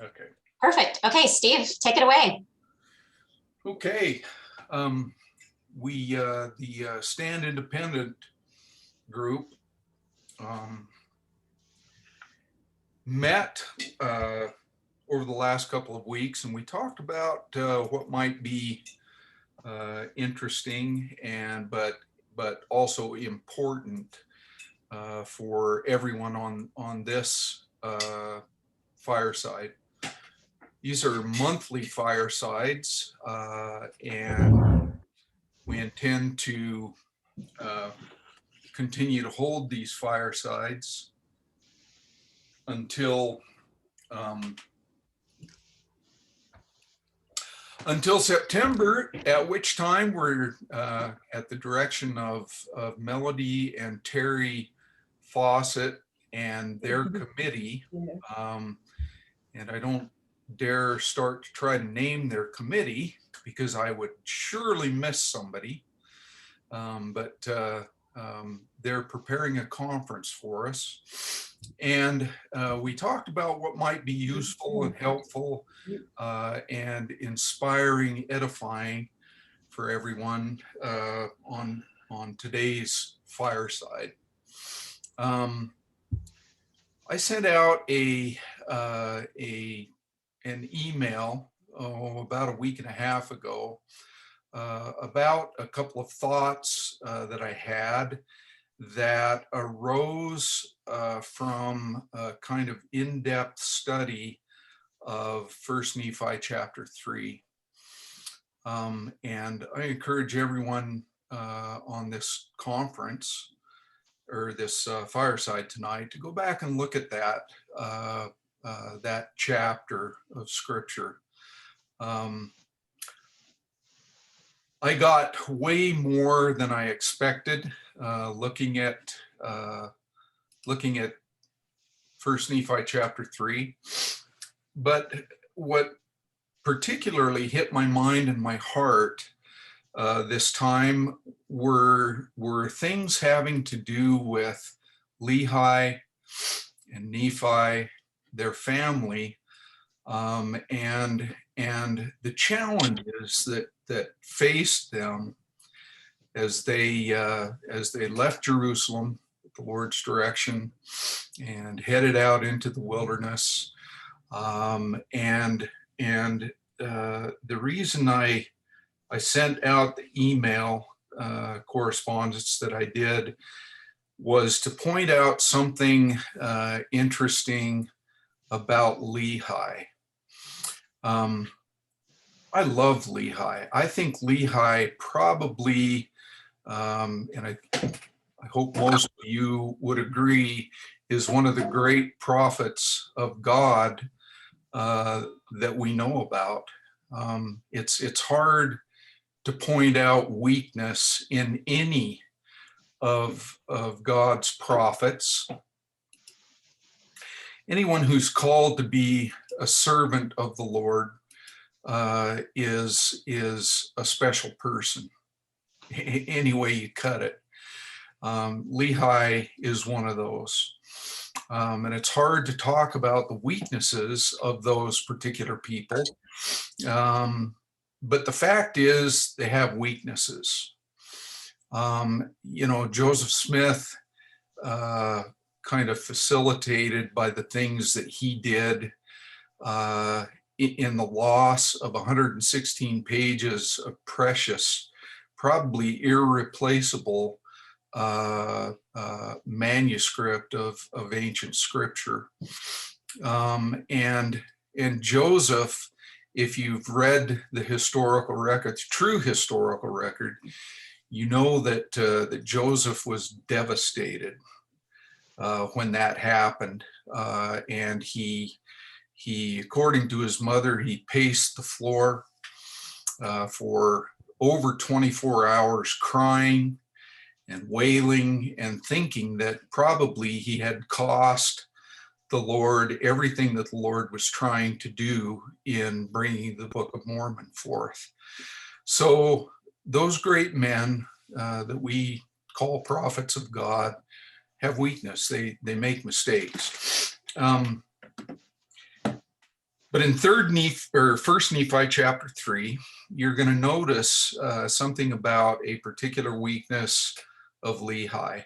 Okay. Perfect. Okay, Steve, take it away. Okay. The Stand Independent group met over the last couple of weeks, and we talked about what might be interesting but also important for everyone on this fireside. These are monthly firesides, and we intend to continue to hold these firesides until September, at which time we're at the direction of Melody and Terry Fawcett and their committee. And I don't dare start to try to name their committee because I would surely miss somebody. But they're preparing a conference for us. And we talked about what might be useful and helpful and inspiring, edifying for everyone on today's fireside. I sent out an email about a week and a half ago about a couple of thoughts that I had that arose from a kind of in-depth study of First Nephi chapter 3. And I encourage everyone on this conference or this fireside tonight to go back and look at that chapter of scripture. I got way more than I expected looking at First Nephi chapter 3. But what particularly hit my mind and my heart this time were things having to do with Lehi and Nephi, their family, and the challenges that faced them as they left Jerusalem at the Lord's direction and headed out into the wilderness. And the reason I sent out the email correspondence that I did was to point out something interesting about Lehi. I love Lehi. I think Lehi probably, and I hope most of you would agree, is one of the great prophets of God that we know about. It's hard to point out weakness in any of God's prophets. Anyone who's called to be a servant of the Lord is a special person, any way you cut it. Lehi is one of those. And it's hard to talk about the weaknesses of those particular people. But the fact is they have weaknesses. Joseph Smith kind of facilitated by the things that he did in the loss of 116 pages of precious, probably irreplaceable manuscript of ancient scripture. And Joseph, if you've read the historical record, the true historical record, you know that Joseph was devastated when that happened. And he, according to his mother, he paced the floor for over 24 hours crying and wailing and thinking that probably he had cost the Lord everything that the Lord was trying to do in bringing the Book of Mormon forth. So those great men that we call prophets of God have weakness. They make mistakes. But in third Nephi or first Nephi chapter 3, you're going to notice something about a particular weakness of Lehi.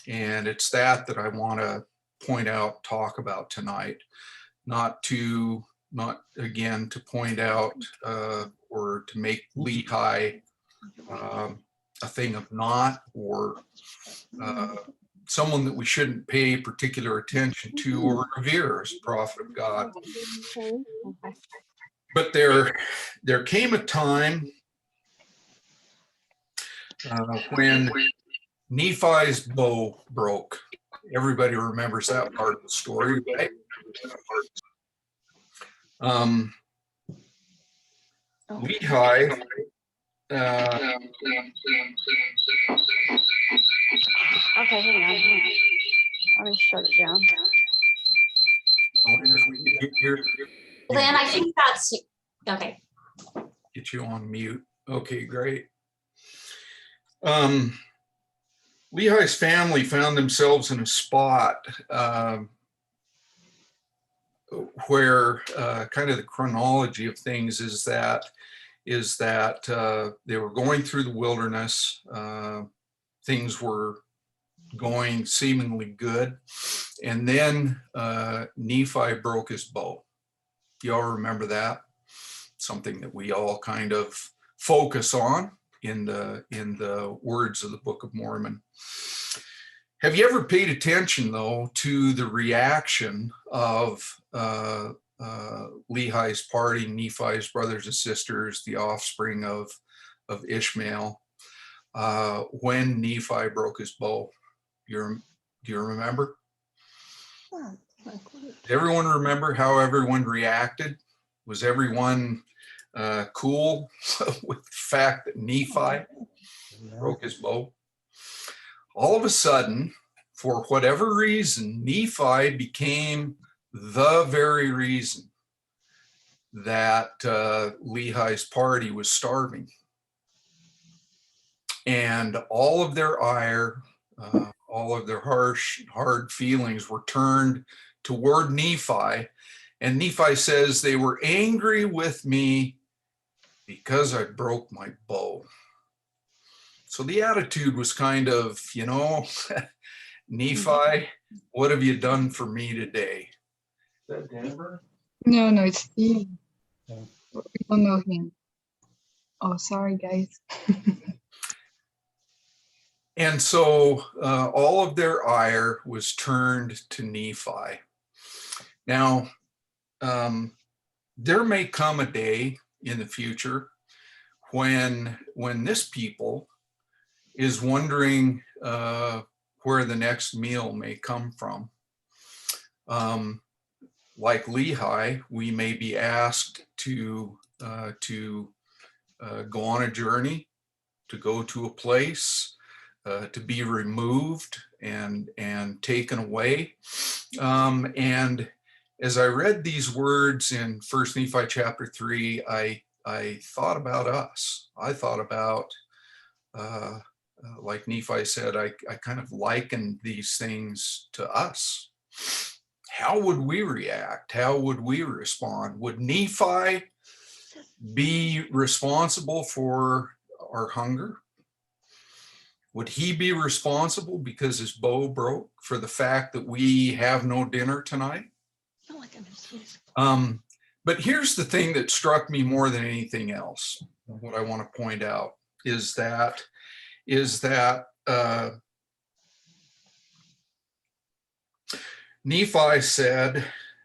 And it's that I want to point out, talk about tonight, not again to point out or to make Lehi a thing of naught or someone that we shouldn't pay particular attention to or revere as a prophet of God. But there came a time when Nephi's bow broke. Everybody remembers that part of the story, right? Lehi Okay, hang on. Let me shut it down. if we can get your Lynn, I think that's, okay. get you on mute. Okay, great. Lehi's family found themselves in a spot where kind of the chronology of things is that they were going through the wilderness. Things were going seemingly good. And then Nephi broke his bow. Do y'all remember that? Something that we all kind of focus on in the words of the Book of Mormon. Have you ever paid attention, though, to the reaction of Lehi's party, Nephi's brothers and sisters, the offspring of Ishmael, when Nephi broke his bow? Do you remember? Does everyone remember how everyone reacted? Was everyone cool with the fact that Nephi broke his bow? All of a sudden, for whatever reason, Nephi became the very reason that Lehi's party was starving. And all of their ire, all of their hard feelings were turned toward Nephi. And Nephi says, they were angry with me because I broke my bow. So the attitude was kind of, Nephi, what have you done for me today? Is that Denver? No, it's Steve. We don't know him. Oh, sorry, guys. And so all of their ire was turned to Nephi. Now, there may come a day in the future when this people is wondering where the next meal may come from. Like Lehi, we may be asked to go on a journey, to go to a place, to be removed and taken away. And as I read these words in First Nephi chapter 3, I thought about us. I thought about like Nephi said, I kind of likened these things to us. How would we react? How would we respond? Would Nephi be responsible for our hunger? Would he be responsible because his bow broke for the fact that we have no dinner tonight? But here's the thing that struck me more than anything else. What I want to point out is that Nephi said,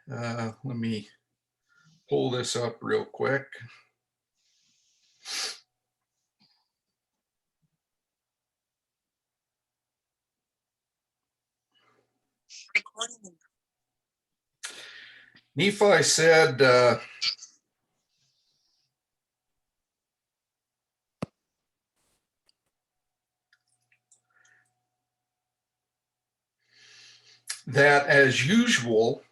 let me pull this up real quick. Nephi said, that as usual,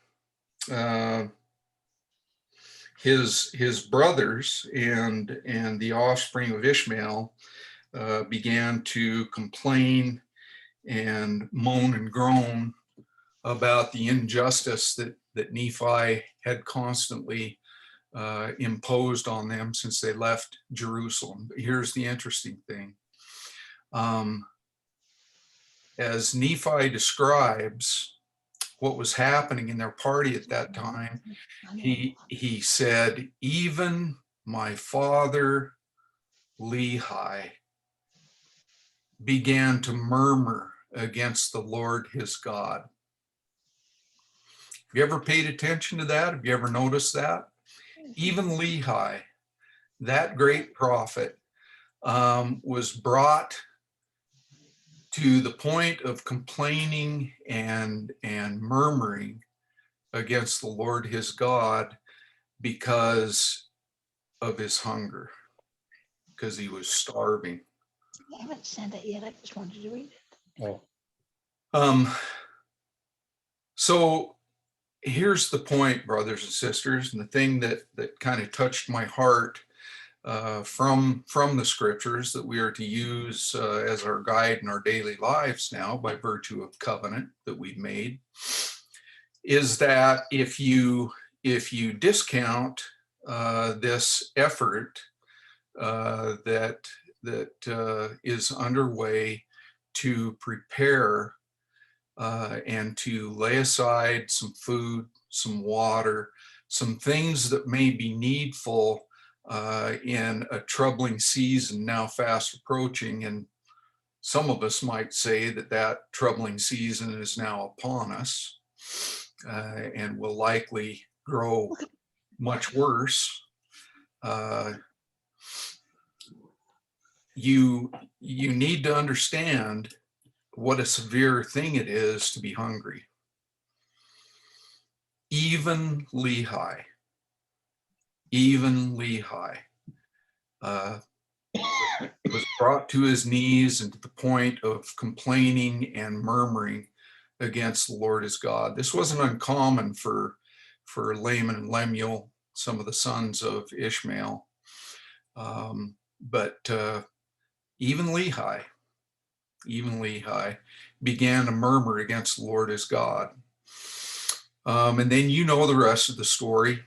his brothers and the offspring of Ishmael began to complain and moan and groan about the injustice that Nephi had constantly imposed on them since they left Jerusalem. But here's the interesting thing. As Nephi describes what was happening in their party at that time, he said, even my father Lehi began to murmur against the Lord his God. Have you ever paid attention to that? Have you ever noticed that? Even Lehi, that great prophet, was brought to the point of complaining and murmuring against the Lord his God because of his hunger, because he was starving. I haven't sent it yet. I just wanted to read it. Oh. So here's the point, brothers and sisters, and the thing that kind of touched my heart from the scriptures that we are to use as our guide in our daily lives now by virtue of covenant that we've made, is that if you discount this effort that is underway to prepare and to lay aside some food, some water, some things that may be needful in a troubling season now fast approaching. And some of us might say that troubling season is now upon us and will likely grow much worse. You need to understand what a severe thing it is to be hungry. Even Lehi was brought to his knees and to the point of complaining and murmuring against the Lord his God. This wasn't uncommon for Laman and Lemuel, some of the sons of Ishmael, but even Lehi began to murmur against the Lord his God. And then you know the rest of the story.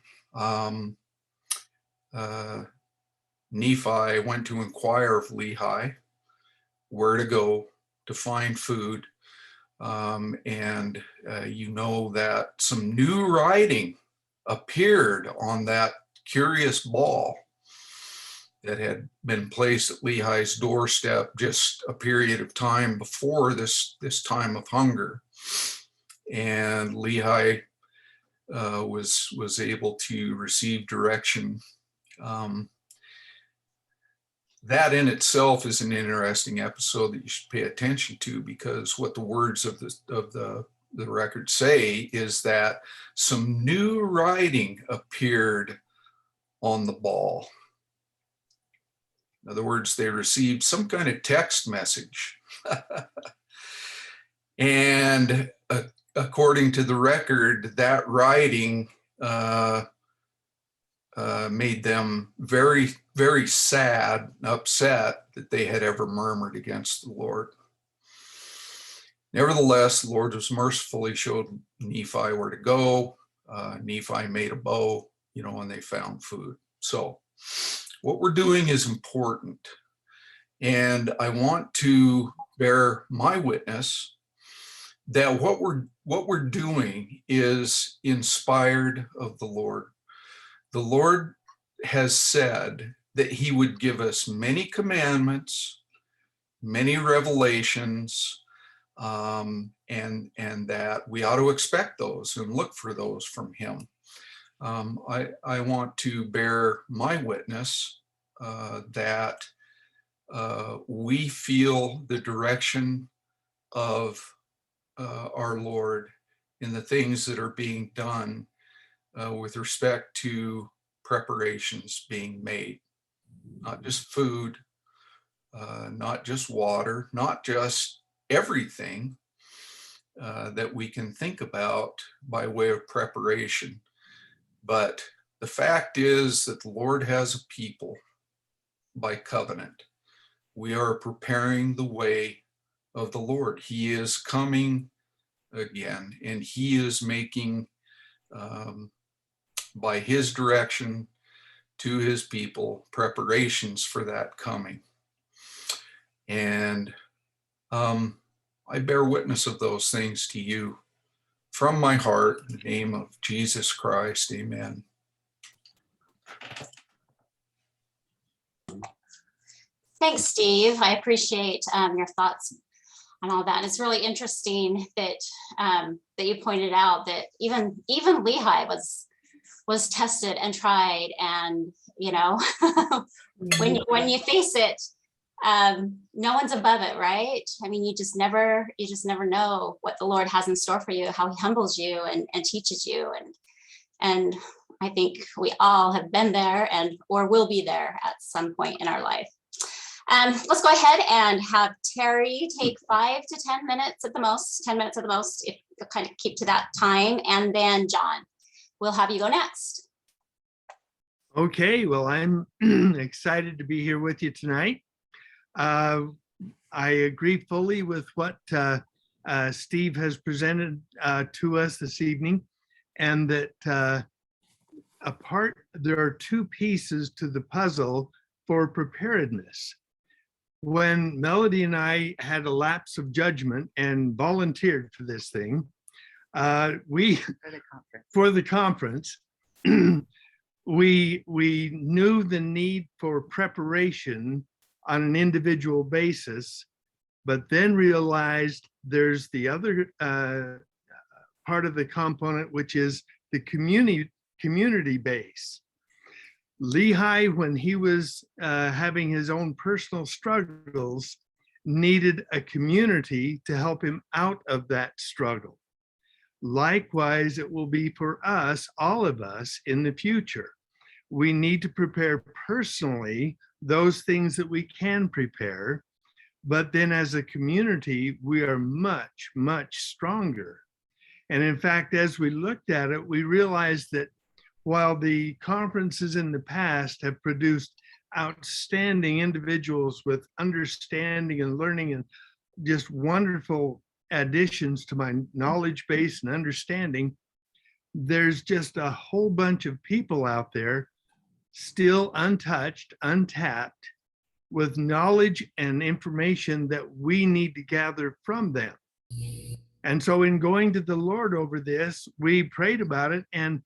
Nephi went to inquire of Lehi where to go to find food. And you know that some new writing appeared on that curious ball that had been placed at Lehi's doorstep just a period of time before this time of hunger. And Lehi was able to receive direction. That in itself is an interesting episode that you should pay attention to, because what the words of the record say is that some new writing appeared on the ball. In other words, they received some kind of text message. And according to the record, that writing made them very, very sad, upset that they had ever murmured against the Lord. Nevertheless, the Lord was mercifully showed Nephi where to go. Nephi made a bow, and they found food. So what we're doing is important. And I want to bear my witness that what we're doing is inspired of the Lord. The Lord has said that he would give us many commandments, many revelations, and that we ought to expect those and look for those from him. I want to bear my witness that we feel the direction of our Lord in the things that are being done with respect to preparations being made. Not just food, not just water, not just everything that we can think about by way of preparation. But the fact is that the Lord has a people by covenant. We are preparing the way of the Lord. He is coming again, and he is making um, by his direction to his people, preparations for that coming. And I bear witness of those things to you from my heart, in the name of Jesus Christ, amen. Thanks, Steve. I appreciate your thoughts on all that. And it's really interesting that that you pointed out that even Lehi was tested and tried, and you know, when you face it, no one's above it, right? I mean, you just never know what the Lord has in store for you, how he humbles you and teaches you, and I think we all have been there and or will be there at some point in our life. Let's go ahead and have Terry take 5 to 10 minutes at the most, 10 minutes at the most, if you'll kind of keep to that time. And then John, we'll have you go next. Okay, well, I'm excited to be here with you tonight. I agree fully with what Steve has presented to us this evening, and that there are two pieces to the puzzle for preparedness. When Melody and I had a lapse of judgment and volunteered for this thing, for the conference, we knew the need for preparation on an individual basis, but then realized there's the other part of the component, which is the community base. Lehi, when he was having his own personal struggles, needed a community to help him out of that struggle. Likewise, it will be for us, all of us, in the future. We need to prepare personally those things that we can prepare, but then as a community, we are much, much stronger. And in fact, as we looked at it, we realized that while the conferences in the past have produced outstanding individuals with understanding and learning and just wonderful additions to my knowledge base and understanding, there's just a whole bunch of people out there still untouched, untapped, with knowledge and information that we need to gather from them. And so in going to the Lord over this, we prayed about it and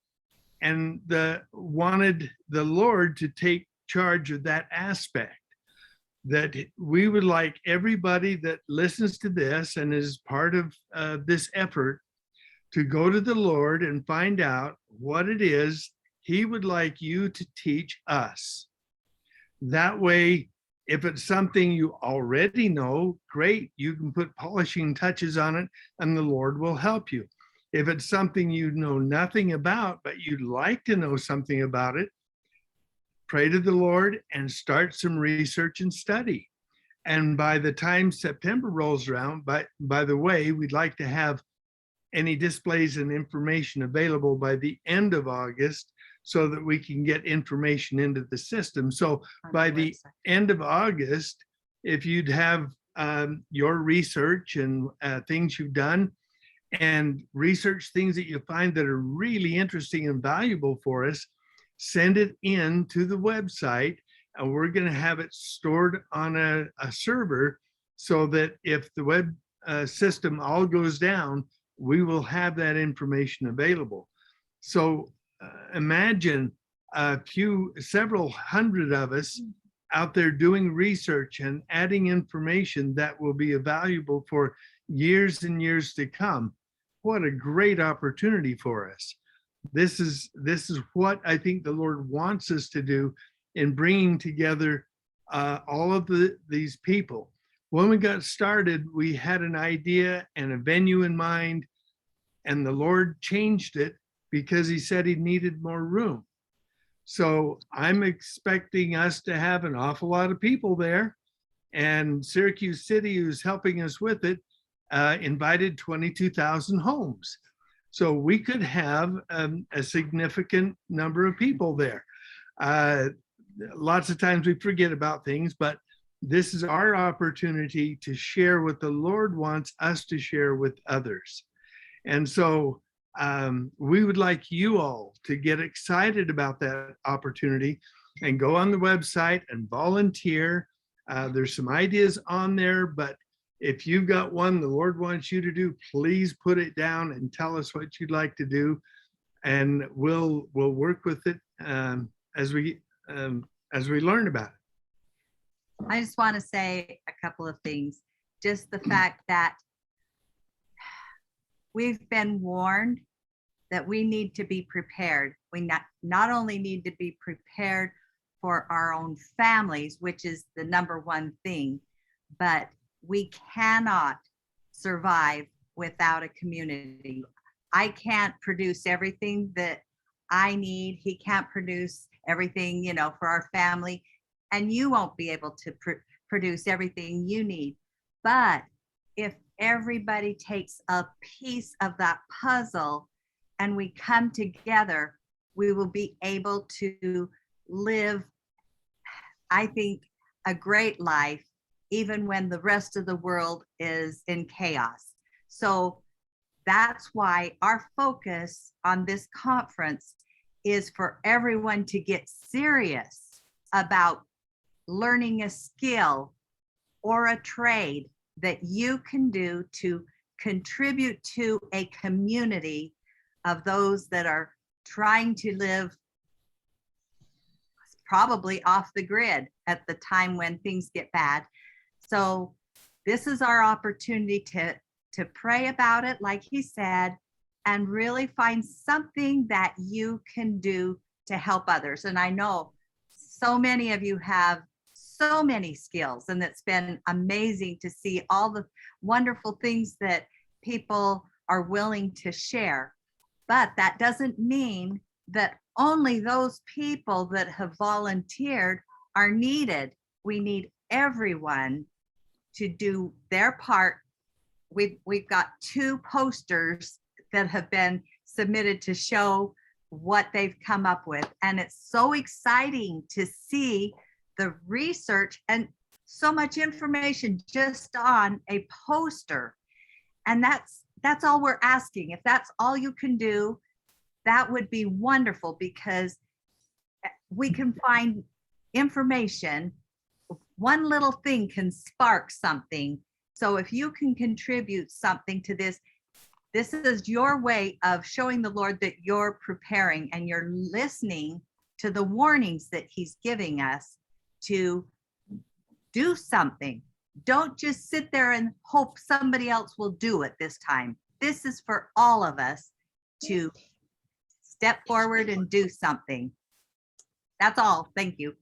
wanted the Lord to take charge of that aspect, that we would like everybody that listens to this and is part of this effort to go to the Lord and find out what it is he would like you to teach us. That way, if it's something you already know, great, you can put polishing touches on it and the Lord will help you. If it's something you know nothing about, but you'd like to know something about it, pray to the Lord and start some research and study. And by the time September rolls around, by the way, we'd like to have any displays and information available by the end of August so that we can get information into the system. So by the end of August, if you'd have your research and things you've done, and research things that you find that are really interesting and valuable for us, send it in to the website, and we're going to have it stored on a server so that if the web system all goes down, we will have that information available. So imagine several hundred of us out there doing research and adding information that will be valuable for years and years to come. What a great opportunity for us. This is what I think the Lord wants us to do in bringing together all of these people. When we got started, we had an idea and a venue in mind, and the Lord changed it because he said he needed more room. So I'm expecting us to have an awful lot of people there, and Syracuse City, who's helping us with it, invited 22,000 homes. So we could have a significant number of people there. Lots of times we forget about things, but this is our opportunity to share what the Lord wants us to share with others. And so we would like you all to get excited about that opportunity and go on the website and volunteer. There's some ideas on there, but if you've got one the Lord wants you to do, please put it down and tell us what you'd like to do, and we'll work with it as we learn about it. I just want to say a couple of things. Just the fact that we've been warned that we need to be prepared. We not only need to be prepared for our own families, which is the number one thing, but we cannot survive without a community. I can't produce everything that I need. He can't produce everything, for our family, and you won't be able to produce everything you need. But if everybody takes a piece of that puzzle and we come together, we will be able to live, I think, a great life, even when the rest of the world is in chaos. So that's why our focus on this conference is for everyone to get serious about learning a skill or a trade that you can do to contribute to a community of those that are trying to live probably off the grid at the time when things get bad. So this is our opportunity to pray about it, like he said, and really find something that you can do to help others. And I know so many of you have so many skills, and it's been amazing to see all the wonderful things that people are willing to share. But that doesn't mean that only those people that have volunteered are needed. We need everyone to do their part. We've got 2 posters that have been submitted to show what they've come up with. And it's so exciting to see the research and so much information just on a poster. And that's all we're asking. If that's all you can do, that would be wonderful, because we can find information. One little thing can spark something. So if you can contribute something to this, this is your way of showing the Lord that you're preparing and you're listening to the warnings that he's giving us to do something. Don't just sit there and hope somebody else will do it this time. This is for all of us to step forward and do something. That's all. Thank you.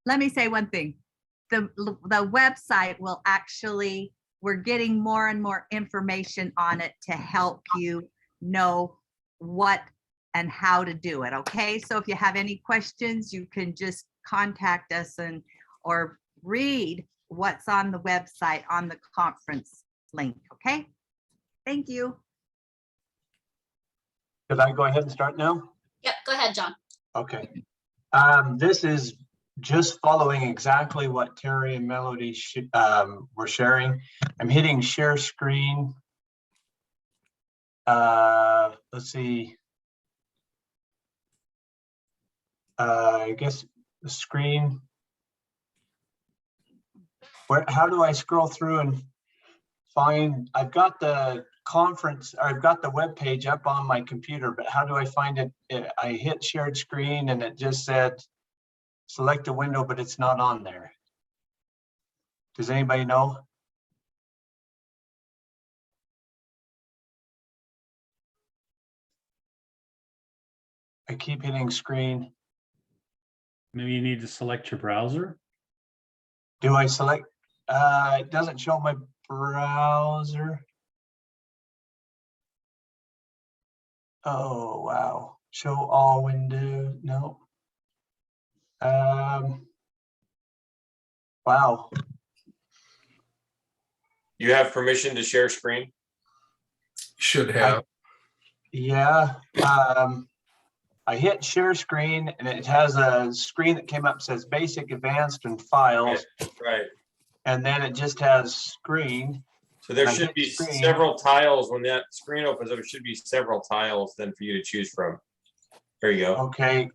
Let me say one thing. The website will actually, we're getting more and more information on it to help you know what and how to do it. Okay, so if you have any questions, you can just contact us or read what's on the website on the conference link. Okay, thank you. Could I go ahead and start now? Yep, go ahead, John. Okay. This is just following exactly what Terry and Melody were sharing. I'm hitting share screen. Let's see. I guess the screen. How do I scroll through and find? I've got the conference, or I've got the web page up on my computer, but how do I find it? I hit shared screen and it just said select a window, but it's not on there. Does anybody know? I keep hitting screen. Maybe you need to select your browser. Do I select? It doesn't show my browser. Oh, wow. Show all windows. No. Wow. You have permission to share screen? Should have. Yeah. I hit share screen and it has a screen that came up, says basic, advanced, and files. Right. And then it just has screen. So there I should hit be screen. several tiles. When that screen opens up, there should be several tiles then for you to choose from. There you go. Okay,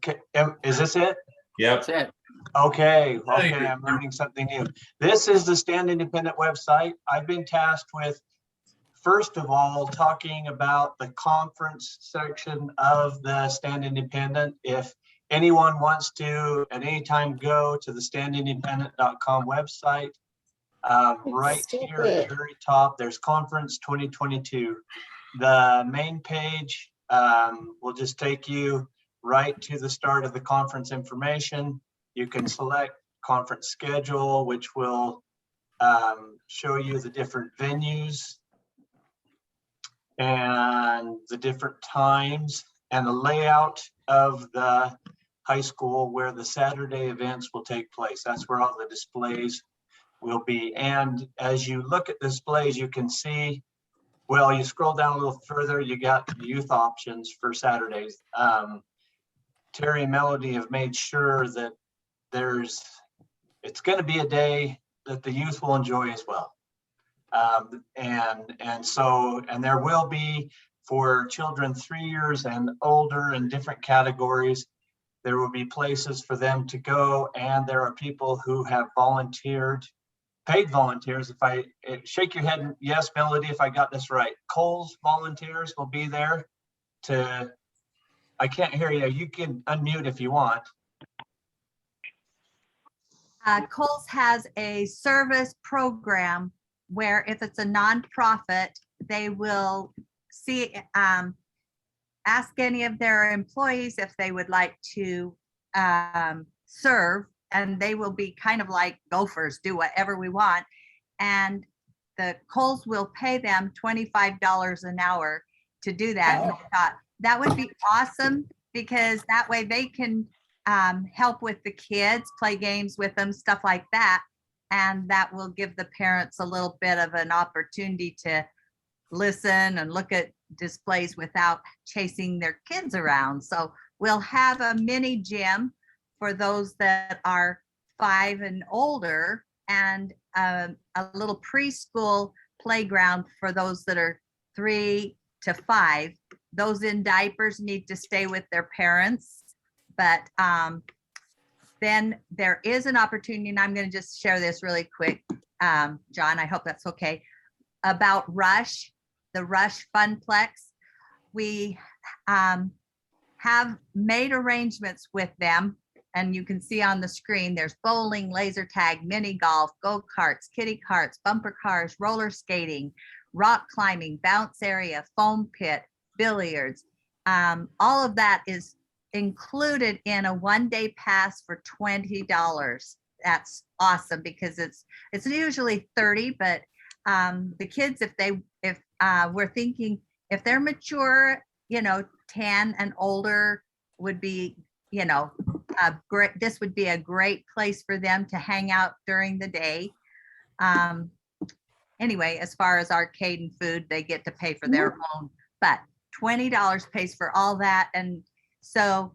is this it? Yep. Okay, There okay, you I'm go. learning something new. This is the Stand Independent website. I've been tasked with, first of all, talking about the conference section of the Stand Independent. If anyone wants to at any time go to the standindependent.com website, right here at the very top, there's conference 2022. The main page will just take you right to the start of the conference information. You can select conference schedule, which will show you the different venues and the different times and the layout of the high school where the Saturday events will take place. That's where all the displays will be. And as you look at displays, you can see, well, you scroll down a little further, you got youth options for Saturdays. Terry and Melody have made sure that it's going to be a day that the youth will enjoy as well. And there will be, for children 3 years and older in different categories, there will be places for them to go. And there are people who have volunteered, paid volunteers. Shake your head, yes, Melody, if I got this right. Cole's volunteers will be there to, I can't hear you. You can unmute if you want. Kohl's has a service program where if it's a nonprofit, they will see, ask any of their employees if they would like to serve, and they will be kind of like gophers, do whatever we want. And the Kohl's will pay them $25 an hour to do that. And I thought that would be awesome, because that way they can help with the kids, play games with them, stuff like that. And that will give the parents a little bit of an opportunity to listen and look at displays without chasing their kids around. So we'll have a mini gym for those that are 5 and older, and a little preschool playground for those that are 3 to 5. Those in diapers need to stay with their parents. But then there is an opportunity, and I'm going to just share this really quick, John, I hope that's okay, about Rush, the Rush Funplex. We have made arrangements with them, and you can see on the screen, there's bowling, laser tag, mini golf, go-karts, kiddie carts, bumper cars, roller skating, rock climbing, bounce area, foam pit, billiards. All of that is included in a one-day pass for $20. That's awesome, because it's usually 30, but the kids, if we're thinking, if they're mature, 10 and older would be, this would be a great place for them to hang out during the day. Anyway, as far as arcade and food, they get to pay for their own, but $20 pays for all that. And so,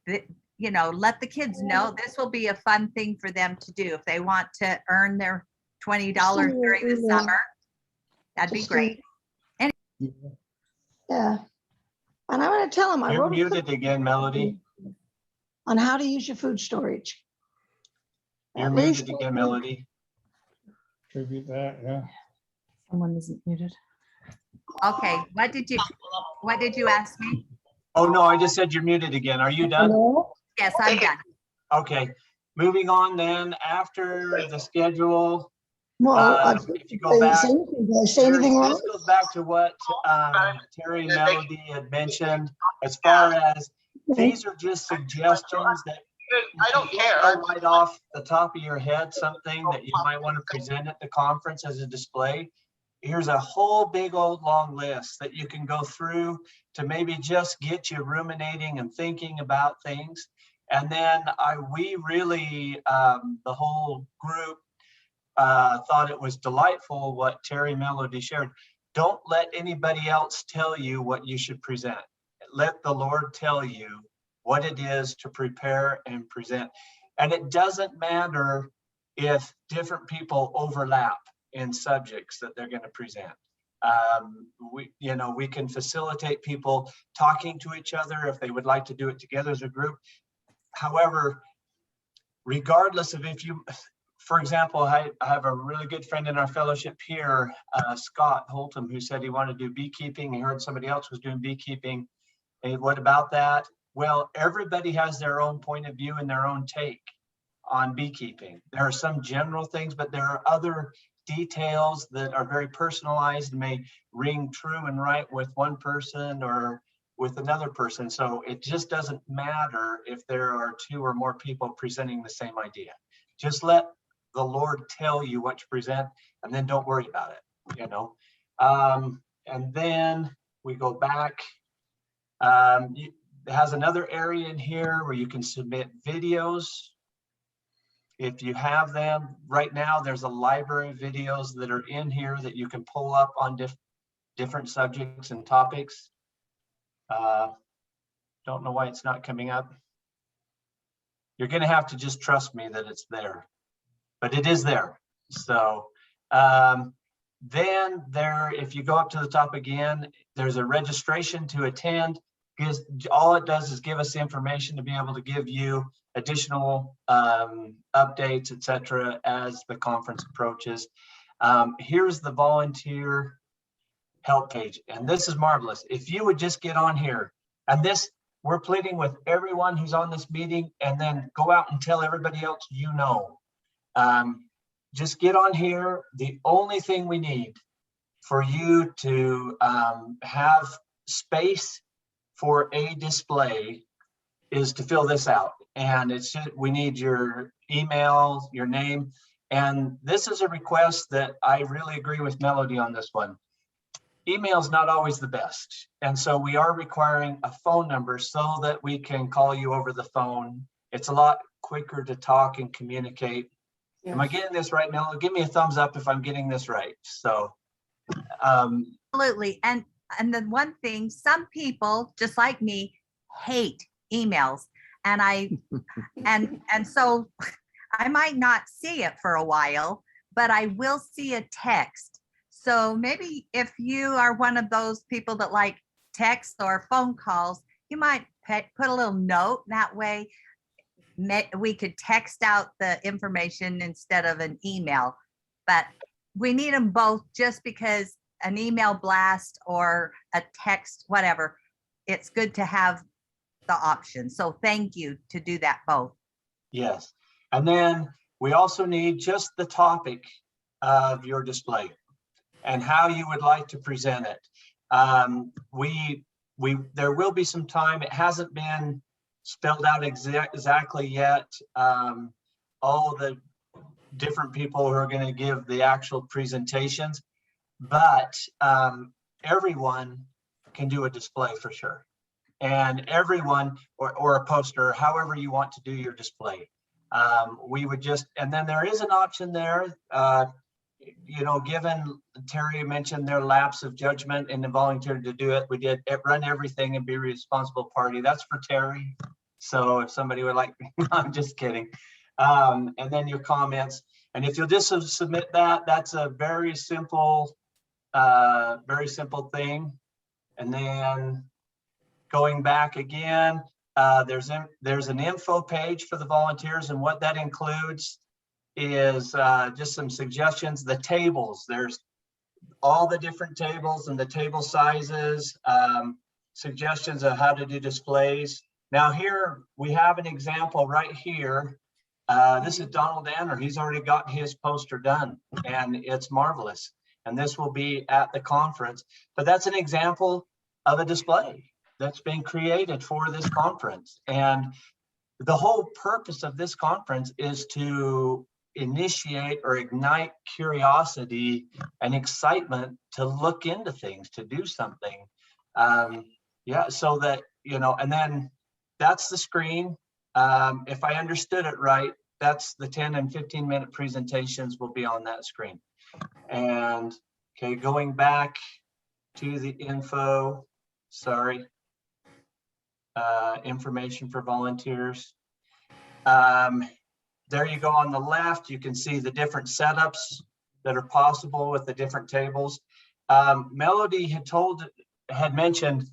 let the kids know this will be a fun thing for them to do if they want to earn their $20 during the summer. That'd be great. Yeah. And I'm going to tell them I You're wrote muted again, Melody. on how to use your food storage. You're At muted least again, Melody. Tribute that, yeah. Someone isn't muted. Okay, what did you ask me? Oh, no, I just said you're muted again. Are you done? Hello? Yes, I'm done. Okay, moving on then, after the schedule, Well, if you go back, did I say anything wrong? this goes back to what Terry and Melody had mentioned, as far as these are just suggestions that I don't care. Right off the top of your head, something that you might want to present at the conference as a display. Here's a whole big old long list that you can go through to maybe just get you ruminating and thinking about things. And then we really, the whole group thought it was delightful what Terry Melody shared. Don't let anybody else tell you what you should present. Let the Lord tell you what it is to prepare and present. And it doesn't matter if different people overlap in subjects that they're going to present. We can facilitate people talking to each other if they would like to do it together as a group. However, regardless of if you, for example, I have a really good friend in our fellowship here, Scott Holtham, who said he wanted to do beekeeping. He heard somebody else was doing beekeeping. And what about that? Well, everybody has their own point of view and their own take on beekeeping. There are some general things, but there are other details that are very personalized and may ring true and right with one person or with another person. So it just doesn't matter if there are two or more people presenting the same idea. Just let the Lord tell you what to present, and then don't worry about it, and then we go back. It has another area in here where you can submit videos. If you have them right now, there's a library of videos that are in here that you can pull up on different subjects and topics. Don't know why it's not coming up. You're going to have to just trust me that it's there, but it is there. So then there, if you go up to the top again, there's a registration to attend. Because all it does is give us information to be able to give you additional updates, etc., as the conference approaches. Here's the volunteer help page, and this is marvelous. If you would just get on here, and this, we're pleading with everyone who's on this meeting, and then go out and tell everybody else just get on here. The only thing we need for you to have space for a display is to fill this out, and we need your email, your name, and this is a request that I really agree with Melody on this one. Email is not always the best, and so we are requiring a phone number so that we can call you over the phone. It's a lot quicker to talk and communicate. Am I getting this right, Melody? Give me a thumbs up if I'm getting this right. So Absolutely. And the one thing, some people just like me hate emails, and and so I might not see it for a while, but I will see a text. So maybe if you are one of those people that like text or phone calls, you might put a little note. That way we could text out the information instead of an email. But we need them both, just because an email blast or a text, whatever, it's good to have the option. So thank you to do that both. yes, and then we also need just the topic of your display and how you would like to present it. There will be some time. It hasn't been spelled out exactly yet. All the different people who are going to give the actual presentations, but everyone can do a display for sure, and everyone or a poster, however you want to do your display. We would just, and then there is an option there, given Terry mentioned their lapse of judgment and volunteered to do it, we did run everything and be a responsible party. That's for Terry. So if somebody would like, I'm just kidding. And then your comments, and if you'll just submit that, that's a very simple thing. And then going back again, there's an info page for the volunteers, and what that includes is just some suggestions. The tables, there's all the different tables and the table sizes, suggestions of how to do displays. Now here we have an example right here. This is Donald Anner. He's already got his poster done, and it's marvelous. And this will be at the conference, but that's an example of a display that's been created for this conference. And the whole purpose of this conference is to initiate or ignite curiosity and excitement to look into things, to do something. So that, and then that's the screen. If I understood it right, that's the 10 and 15-minute presentations will be on that screen. And okay, going back to the info, sorry, information for volunteers. there you go on the left, you can see the different setups that are possible with the different tables. Melody had mentioned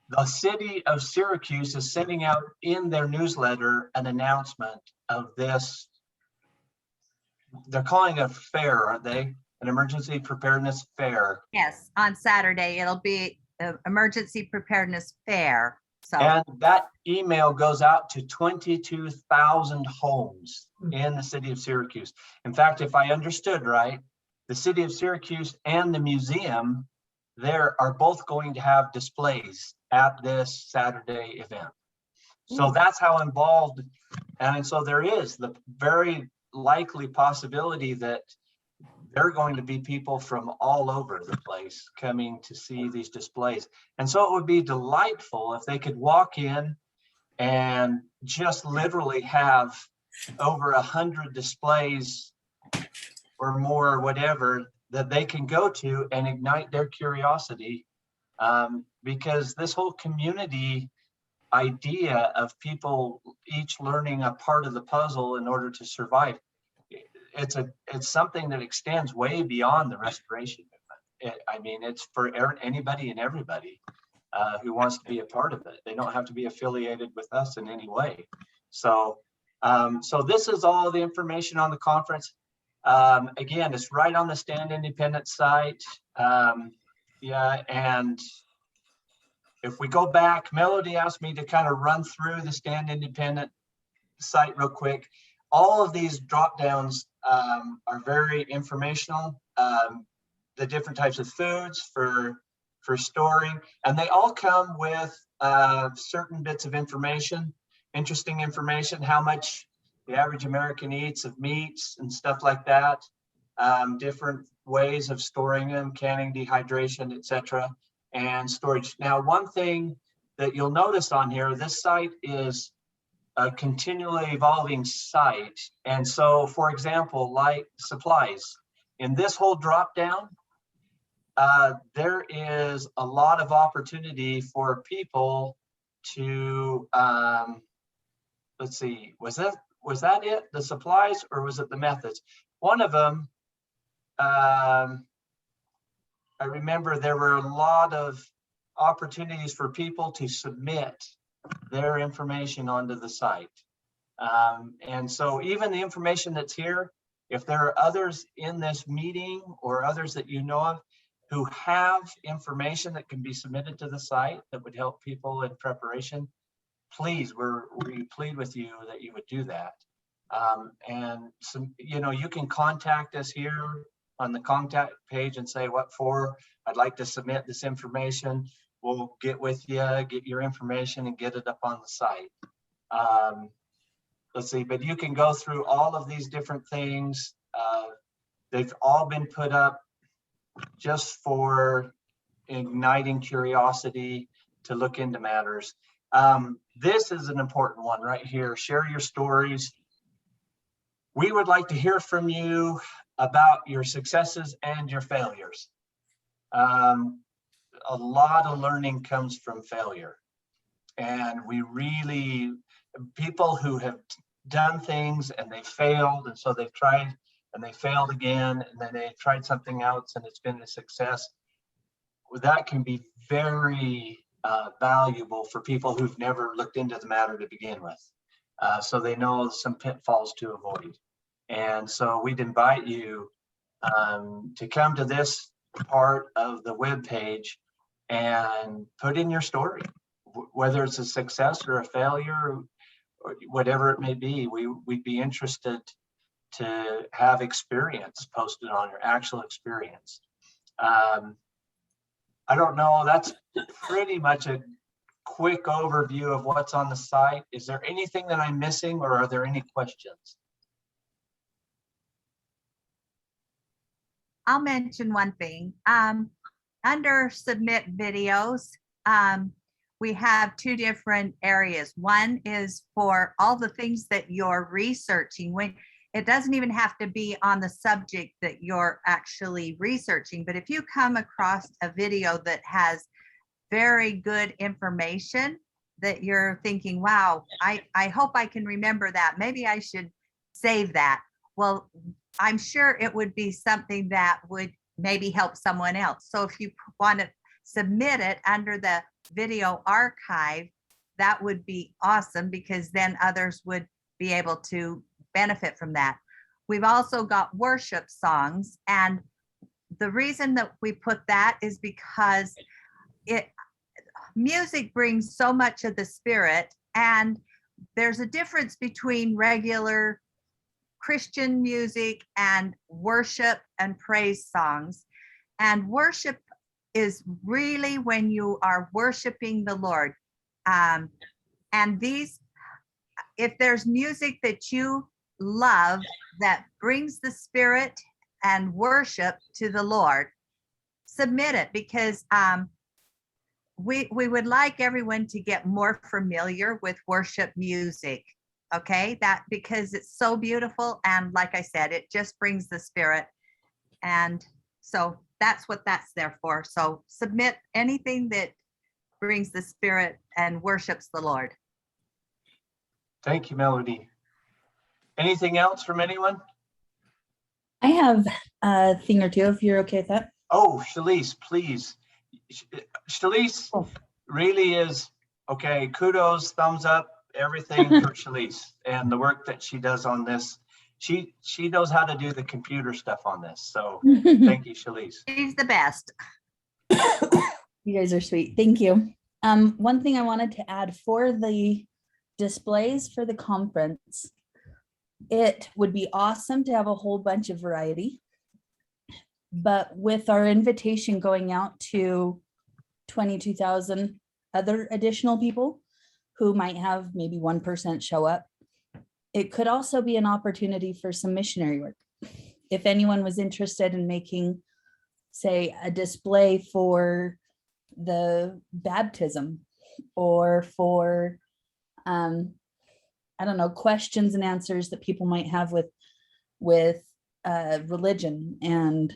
the city of Syracuse is sending out in their newsletter an announcement of this. They're calling it a fair, aren't they? An emergency preparedness fair. Yes, on Saturday, it'll be the emergency preparedness fair. So, And that email goes out to 22,000 homes in the city of Syracuse. In fact, if I understood right, the city of Syracuse and the museum there are both going to have displays at this Saturday event. So that's how involved, and so there is the very likely possibility that there are going to be people from all over the place coming to see these displays. And so it would be delightful if they could walk in and just literally have over 100 displays or more, or whatever, that they can go to and ignite their curiosity. Because this whole community idea of people each learning a part of the puzzle in order to survive, it's something that extends way beyond the restoration movement. I mean, it's for anybody and everybody who wants to be a part of it. They don't have to be affiliated with us in any way. So, so this is all the information on the conference. Again, it's right on the Stand Independent site. Yeah, and if we go back, Melody asked me to kind of run through the Stand Independent site real quick. All of these drop downs are very informational. The different types of foods for storing, and they all come with certain bits of information, interesting information, how much the average American eats of meats and stuff like that, different ways of storing them, canning, dehydration, etc., and storage. Now, one thing that you'll notice on here, this site is a continually evolving site. And so, for example, like supplies, in this whole drop down, there is a lot of opportunity for people to, let's see, was that it, the supplies, or was it the methods? One of them, I remember there were a lot of opportunities for people to submit their information onto the site. And so even the information that's here, if there are others in this meeting or others that you know of who have information that can be submitted to the site that would help people in preparation, please, we plead with you that you would do that. And some, you can contact us here on the contact page and say, what for? I'd like to submit this information. We'll get with you, get your information and get it up on the site. Let's see, but you can go through all of these different things. They've all been put up just for igniting curiosity to look into matters. This is an important one right here. Share your stories. We would like to hear from you about your successes and your failures. A lot of learning comes from failure. And people who have done things and they failed, and so they've tried and they failed again, and then they tried something else and it's been a success. That can be very valuable for people who've never looked into the matter to begin with. So they know some pitfalls to avoid. And so we'd invite you to come to this part of the webpage and put in your story, whether it's a success or a failure, or whatever it may be. We'd be interested to have experience posted on your actual experience. I don't know, that's pretty much a quick overview of what's on the site. Is there anything that I'm missing, or are there any questions? I'll mention one thing. Under submit videos, we have two different areas. One is for all the things that you're researching. When it doesn't even have to be on the subject that you're actually researching, but if you come across a video that has very good information that you're thinking, wow, I hope I can remember that. Maybe I should save that. Well, I'm sure it would be something that would maybe help someone else. So if you want to submit it under the video archive, that would be awesome, because then others would be able to benefit from that. We've also got worship songs, and the reason that we put that is because music brings so much of the spirit, and there's a difference between regular Christian music and worship and praise songs. And worship is really when you are worshiping the Lord. And if there's music that you love that brings the spirit and worship to the Lord, submit it, because we would like everyone to get more familiar with worship music. Okay, that because it's so beautiful, and like I said, it just brings the spirit. And so that's what that's there for. So submit anything that brings the spirit and worships the Lord. Thank you, Melody. Anything else from anyone? I have a thing or two, if you're okay with that. Oh, Shalice, please. Shalice really is, okay, kudos, thumbs up, everything for Shalice and the work that she does on this. She knows how to do the computer stuff on this. So thank you, Shalice. She's the best. You guys are sweet. Thank you. One thing I wanted to add for the displays for the conference, it would be awesome to have a whole bunch of variety. But with our invitation going out to 22,000 other additional people who might have maybe 1% show up, it could also be an opportunity for some missionary work. If anyone was interested in making, say, a display for the baptism, or for, I don't know, questions and answers that people might have with religion and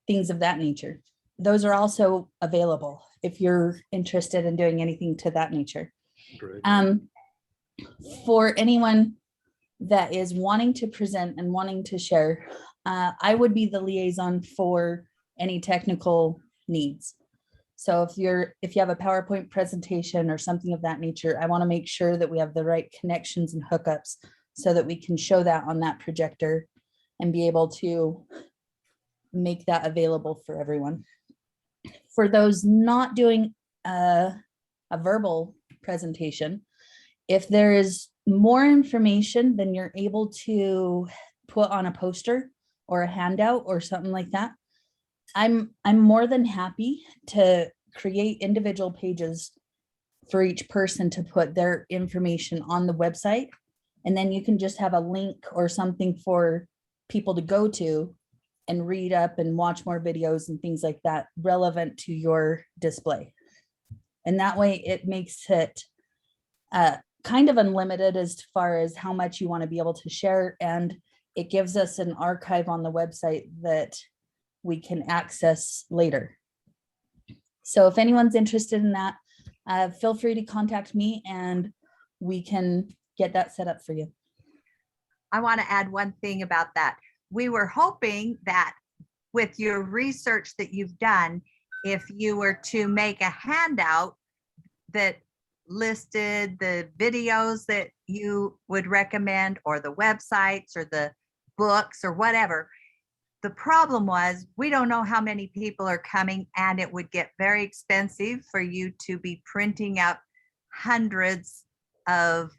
things of that nature. Those are also available if you're interested in doing anything to that nature. Great. For anyone that is wanting to present and wanting to share, I would be the liaison for any technical needs. So if you have a PowerPoint presentation or something of that nature, I want to make sure that we have the right connections and hookups so that we can show that on that projector and be able to make that available for everyone. For those not doing a verbal presentation, if there is more information than you're able to put on a poster or a handout or something like that, I'm more than happy to create individual pages for each person to put their information on the website. And then you can just have a link or something for people to go to and read up and watch more videos and things like that relevant to your display. And that way it makes it kind of unlimited as far as how much you want to be able to share. And it gives us an archive on the website that we can access later. So if anyone's interested in that, feel free to contact me and we can get that set up for you. I want to add one thing about that. We were hoping that with your research that you've done, if you were to make a handout that listed the videos that you would recommend, or the websites or the books or whatever. The problem was, we don't know how many people are coming, and it would get very expensive for you to be printing up hundreds of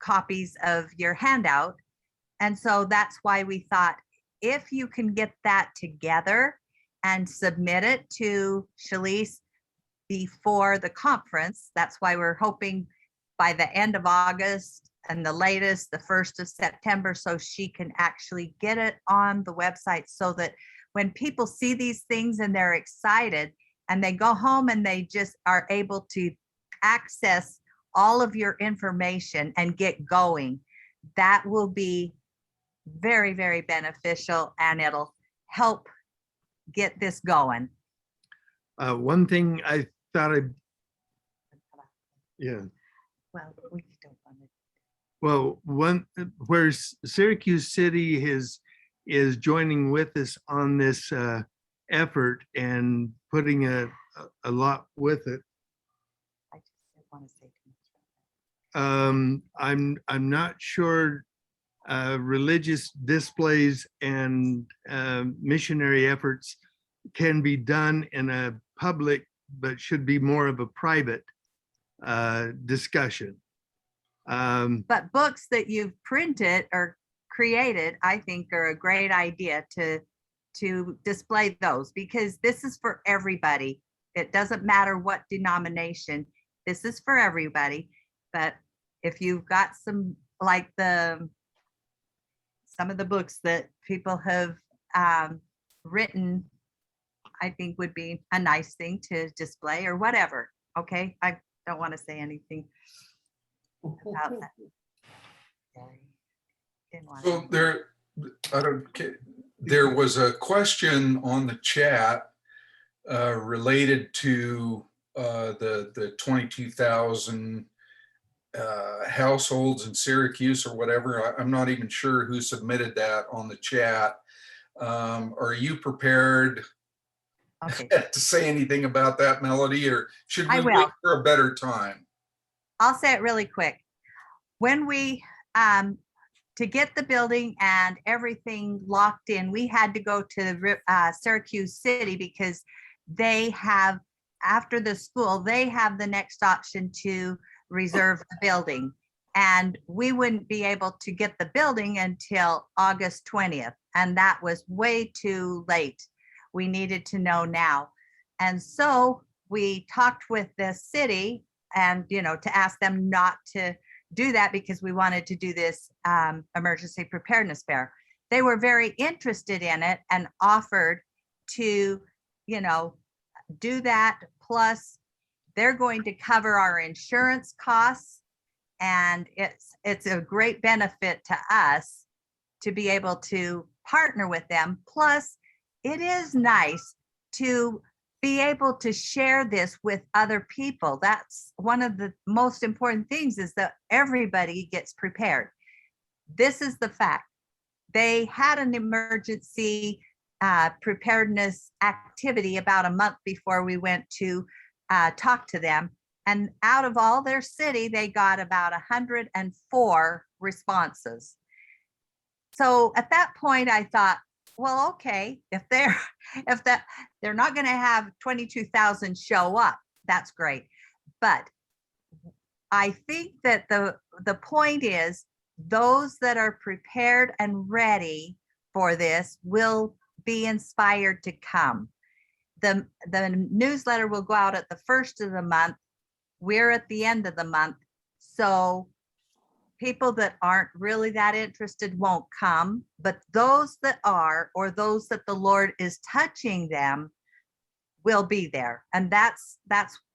copies of your handout. And so that's why we thought, if you can get that together and submit it to Shalice before the conference, that's why we're hoping by the end of August and the latest, the 1st of September, so she can actually get it on the website, so that when people see these things and they're excited and they go home and they just are able to access all of your information and get going, that will be very, very beneficial, and it'll help get this going. One thing I thought I'd, yeah, Well, we don't want to. Well, where Syracuse City is joining with us on this effort and putting a lot with it. I just didn't want to say too much. I'm not sure religious displays and missionary efforts can be done in a public, but should be more of a private discussion. But books that you've printed or created, I think are a great idea to display those, because this is for everybody. It doesn't matter what denomination, this is for everybody. But if you've got some, like some of the books that people have written, I think would be a nice thing to display or whatever. Okay, I don't want to say anything about that. Sorry. Didn't want So to. there was a question on the chat related to the 22,000 households in Syracuse or whatever. I'm not even sure who submitted that on the chat. Are you prepared Okay, to say anything about that, Melody, or should I we will. wait for a better time? I'll say it really quick. When we, to get the building and everything locked in, we had to go to Syracuse City because they have, after the school, they have the next option to reserve the building. And we wouldn't be able to get the building until August 20th. And that was way too late. We needed to know now. And so we talked with the city and, to ask them not to do that because we wanted to do this emergency preparedness fair. They were very interested in it and offered to, do that. Plus, they're going to cover our insurance costs. And it's a great benefit to us to be able to partner with them. Plus, it is nice to be able to share this with other people. That's one of the most important things, is that everybody gets prepared. This is the fact. They had an emergency preparedness activity about a month before we went to talk to them. And out of all their city, they got about 104 responses. So at that point, I thought, well, okay, if they're not going to have 22,000 show up, that's great. But I think that the point is, those that are prepared and ready for this will be inspired to come. The newsletter will go out at the first of the month. We're at the end of the month. So people that aren't really that interested won't come, but those that are, or those that the Lord is touching them, will be there. And that's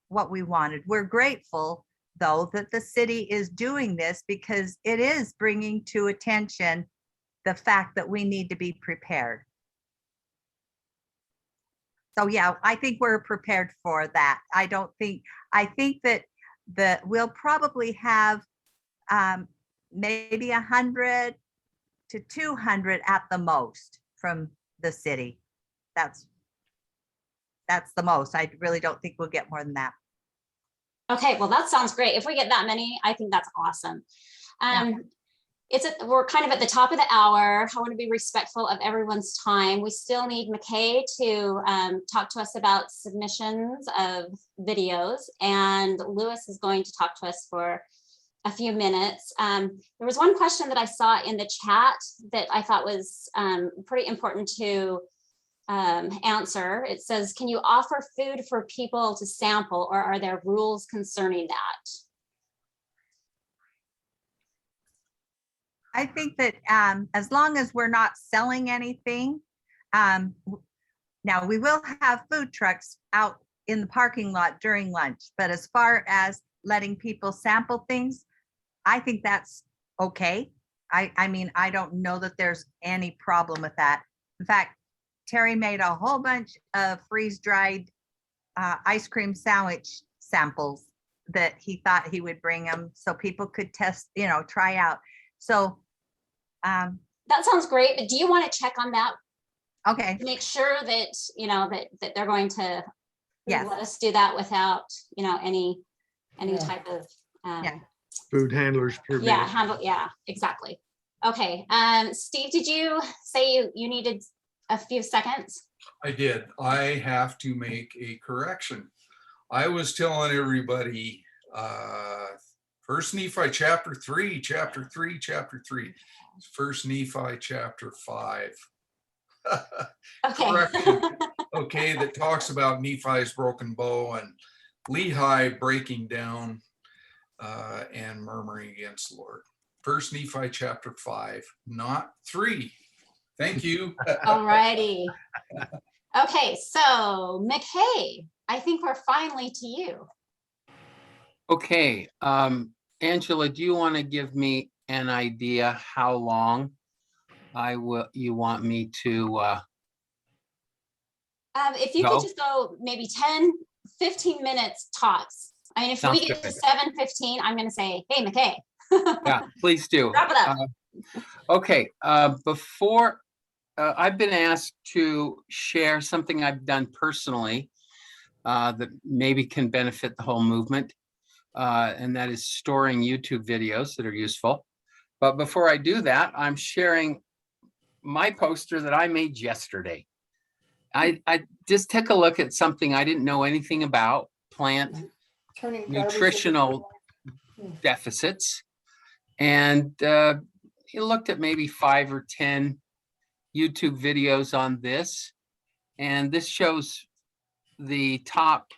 what we wanted. We're grateful, though, that the city is doing this, because it is bringing to attention the fact that we need to be prepared. So yeah, I think we're prepared for that. I think that we'll probably have maybe 100 to 200 at the most from the city. That's the most. I really don't think we'll get more than that. Okay, well, that sounds great. If we get that many, I think that's awesome. Yeah. We're kind of at the top of the hour. I want to be respectful of everyone's time. We still need McKay to talk to us about submissions of videos, and Lewis is going to talk to us for a few minutes. There was one question that I saw in the chat that I thought was pretty important to answer. It says, can you offer food for people to sample, or are there rules concerning that? I think that as long as we're not selling anything, now we will have food trucks out in the parking lot during lunch, but as far as letting people sample things, I think that's okay. I mean, I don't know that there's any problem with that. In fact, Terry made a whole bunch of freeze-dried ice cream sandwich samples that he thought he would bring them so people could test, try out. So, That sounds great, but do you want to check on that? okay, Make sure that, that they're going to yes, let us do that without, any Yeah. type of, Yeah. Food handlers permit. yeah, exactly. Okay, Steve, did you say you needed a few seconds? I did. I have to make a correction. I was telling everybody, First Nephi chapter 3, chapter 3, chapter 3. First Nephi chapter 5. Okay. Correction. Okay, that talks about Nephi's broken bow and Lehi breaking down and murmuring against the Lord. First Nephi chapter 5, not 3. Thank you. All righty. Okay, so McKay, I think we're finally to you. Okay, Angela, do you want to give me an idea how long you want me to If you Go. could just go maybe 10, 15 minutes tops. I mean, if Sounds we get to good. 7:15, I'm going to say, hey, McKay. Yeah, please do. Wrap it up. Okay, before I've been asked to share something I've done personally that maybe can benefit the whole movement, and that is storing YouTube videos that are useful. But before I do that, I'm sharing my poster that I made yesterday. I just took a look at something I didn't know anything about, plant Turning garbage into nutritional deficits. And he looked at maybe 5 or 10 YouTube videos on this. And this shows the top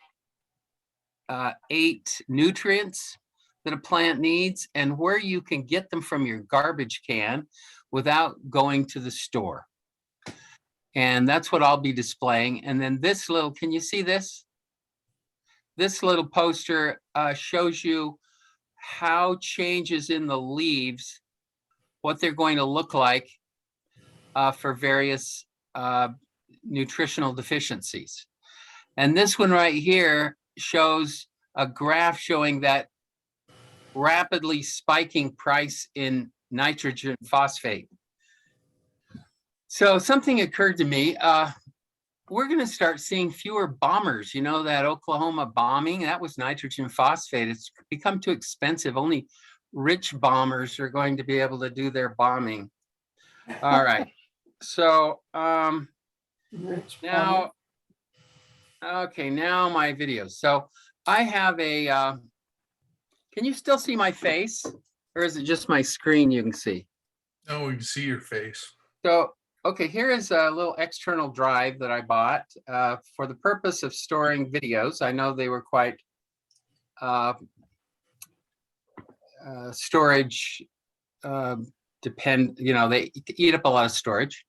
8 nutrients that a plant needs and where you can get them from your garbage can without going to the store. And that's what I'll be displaying. And then this little, can you see this? This little poster shows you how changes in the leaves, what they're going to look like for various nutritional deficiencies. And this one right here shows a graph showing that rapidly spiking price in nitrogen phosphate. So something occurred to me. We're going to start seeing fewer bombers. You know, that Oklahoma bombing, that was nitrogen phosphate. It's become too expensive. Only rich bombers are going to be able to do their bombing. All right. So now, okay, now my videos. So I have a, can you still see my face? Or is it just my screen you can see? No, we can see your face. So, okay, here is a little external drive that I bought for the purpose of storing videos. I know they were quite storage they eat up a lot of storage.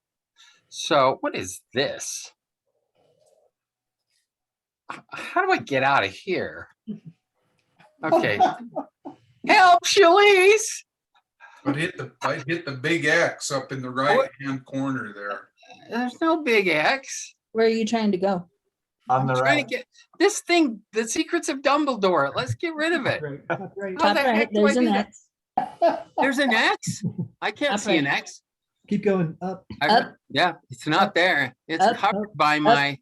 So what is this? How do I get out of here? Okay. Help, Shalice! I'd hit the big X up in the right-hand corner there. There's no big X. Where are you trying to go? On the Trying right. to get this thing, the secrets of Dumbledore. Let's get rid of it. Right. How Top the right, heck do I there's do an that? X. There's an X? I can't Top see an right. X. Keep going up. Up. Yeah, it's not there. It's Up, covered up, by up. my,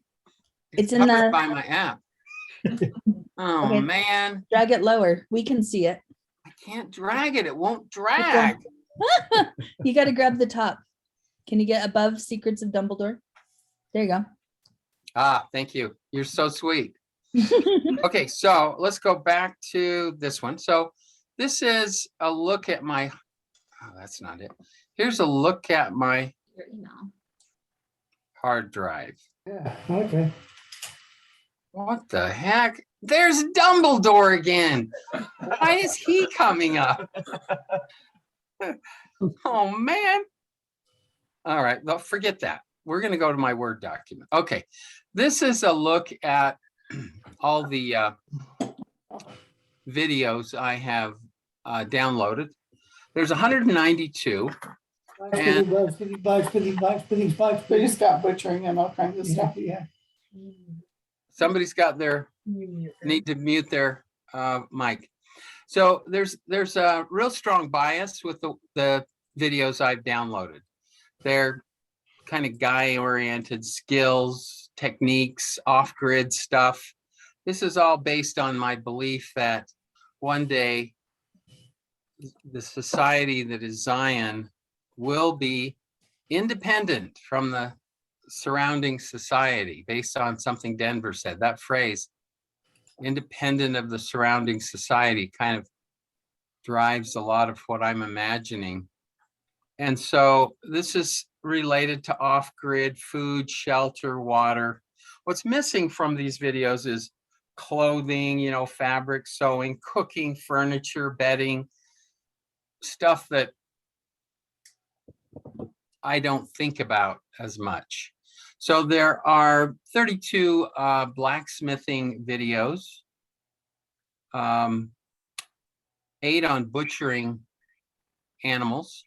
It's in covered the- by my app. Oh, Okay. man. Drag it lower. We can see it. I can't drag it. It won't drag. You got to grab the top. Can you get above Secrets of Dumbledore? There you go. Ah, thank you. You're so sweet. Okay, so let's go back to this one. So this is a look at my, oh, that's not it. Here's a look at my Your email. hard drive. Yeah, okay. What the heck? There's Dumbledore again. Why is he coming up? Oh, man. All right, well, forget that. We're going to go to my Word document. Okay, this is a look at all the videos I have downloaded. There's 192. Please stop butchering and all kinds of stuff. Yeah. Somebody's got their, need to mute their Mike. So there's a real strong bias with the videos I've downloaded. They're kind of guy-oriented skills, techniques, off-grid stuff. This is all based on my belief that one day the society that is Zion will be independent from the surrounding society, based on something Denver said. That phrase, independent of the surrounding society, kind of drives a lot of what I'm imagining. And so this is related to off-grid food, shelter, water. What's missing from these videos is clothing, you know, fabric, sewing, cooking, furniture, bedding, stuff that I don't think about as much. So there are 32 blacksmithing videos, 8 on butchering animals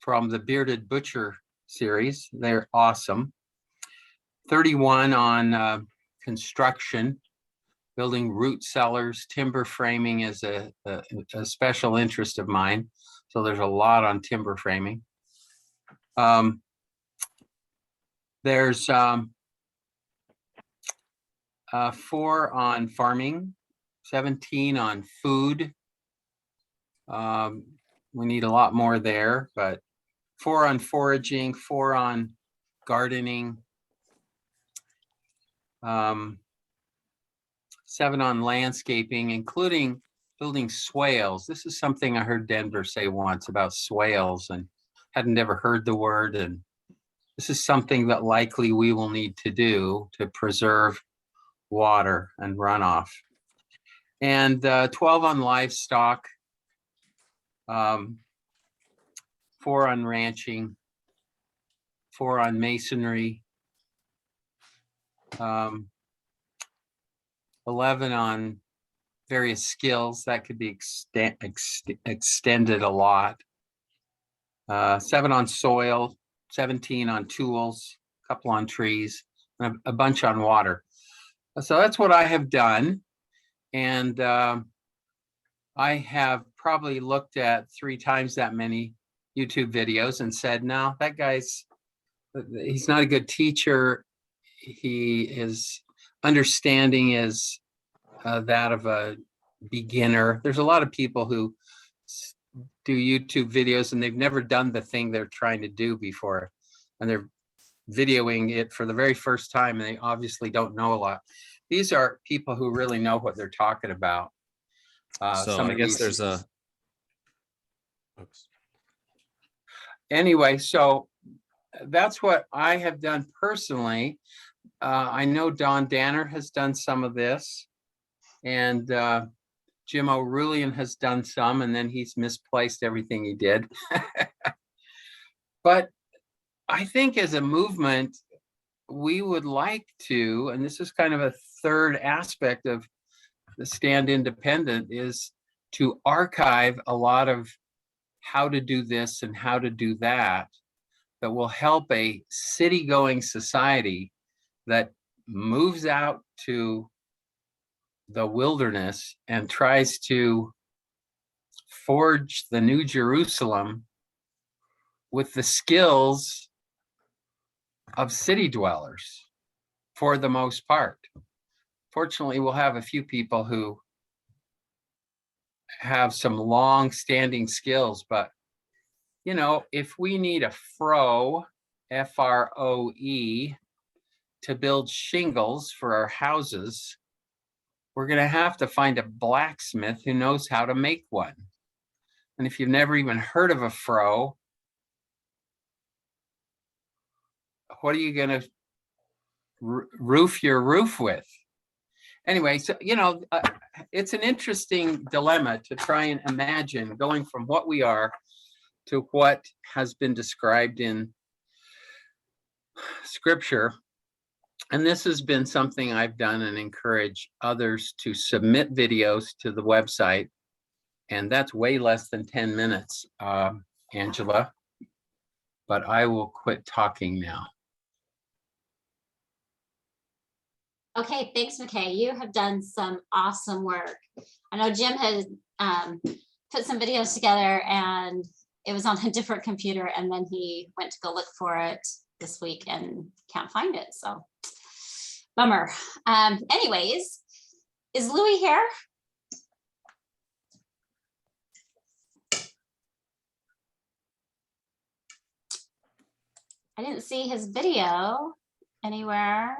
from the Bearded Butcher series. They're awesome. 31 on construction, building root cellars. Timber framing is a special interest of mine. So there's a lot on timber framing. There's 4 on farming, 17 on food. We need a lot more there, but 4 on foraging, 4 on gardening, 7 on landscaping, including building swales. This is something I heard Denver say once about swales and hadn't ever heard the word. And this is something that likely we will need to do to preserve water and runoff. And 12 on livestock, 4 on ranching, 4 on masonry, 11 on various skills that could be extended a lot. 7 on soil, 17 on tools, a couple on trees, and a bunch on water. So that's what I have done. And I have probably looked at 3 times that many YouTube videos and said, no, that guy's, he's not a good teacher. His understanding is that of a beginner. There's a lot of people who do YouTube videos and they've never done the thing they're trying to do before. And they're videoing it for the very first time, and they obviously don't know a lot. These are people who really know what they're talking about. So I guess there's a. Oops. Anyway, so that's what I have done personally. I know Don Danner has done some of this, and Jim O'Rulian has done some, and then he's misplaced everything he did. But I think as a movement, we would like to, and this is kind of a third aspect of the Stand Independent, is to archive a lot of how to do this and how to do that, that will help a city-going society that moves out to the wilderness and tries to forge the New Jerusalem with the skills of city dwellers for the most part. Fortunately, we'll have a few people who have some long-standing skills, but you know, if we need a froe, F-R-O-E, to build shingles for our houses, we're going to have to find a blacksmith who knows how to make one. And if you've never even heard of a froe, what are you going to roof your roof with? Anyway, so, you know, it's an interesting dilemma to try and imagine going from what we are to what has been described in scripture. And this has been something I've done and encourage others to submit videos to the website. And that's way less than 10 minutes, Angela. But I will quit talking now. Okay, thanks, McKay. You have done some awesome work. I know Jim has put some videos together and it was on a different computer, and then he went to go look for it this week and can't find it. So bummer. Anyways, is Louis here? I didn't see his video anywhere.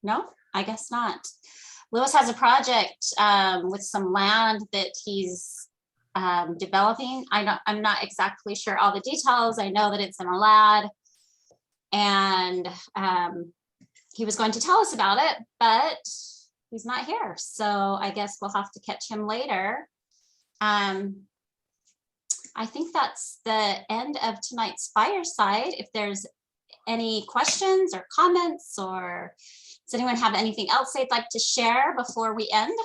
No, I guess not. Lewis has a project with some land that he's developing. I'm not exactly sure all the details. I know that it's in a lad, and he was going to tell us about it, but he's not here. So I guess we'll have to catch him later. I think that's the end of tonight's fireside. If there's any questions or comments, or does anyone have anything else they'd like to share before we end?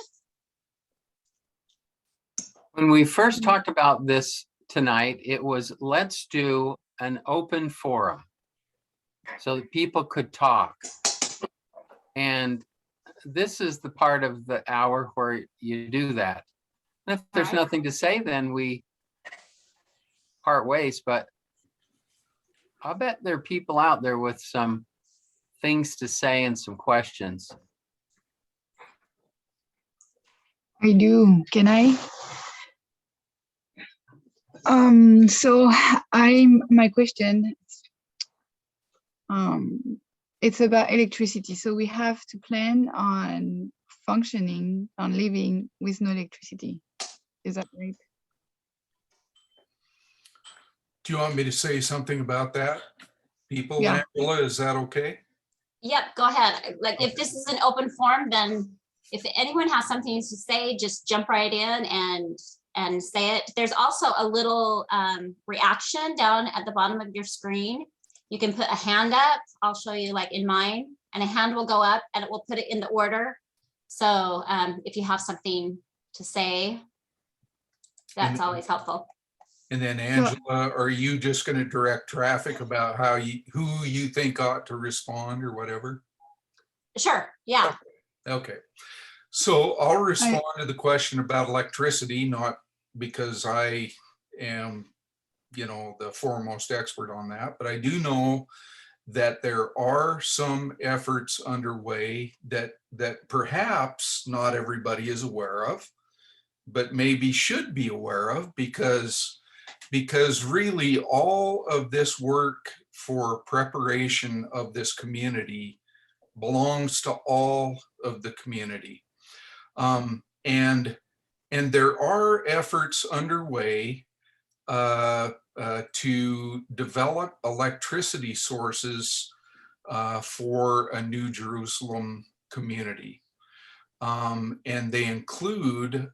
When we first talked about this tonight, it was let's do an open forum so that people could talk. And this is the part of the hour where you do that. And if there's nothing to say, then we part ways, but I bet there are people out there with some things to say and some questions. I do. Can I? So my question, it's about electricity. So we have to plan on functioning, on living with no electricity. Is that right? Do you want me to say something about that? People, Yeah. Angela, is that okay? Yep, go ahead. Like if this is an open forum, then if anyone has something to say, just jump right in and say it. There's also a little reaction down at the bottom of your screen. You can put a hand up. I'll show you like in mine, and a hand will go up and it will put it in the order. So if you have something to say, that's always helpful. And then Angela, are you just going to direct traffic about who you think ought to respond or whatever? Sure, yeah. Okay. So I'll respond to the question about electricity, not because I am, the foremost expert on that, but I do know that there are some efforts underway that perhaps not everybody is aware of, but maybe should be aware of, because really all of this work for preparation of this community belongs to all of the community. And there are efforts underway to develop electricity sources for a New Jerusalem community. And they include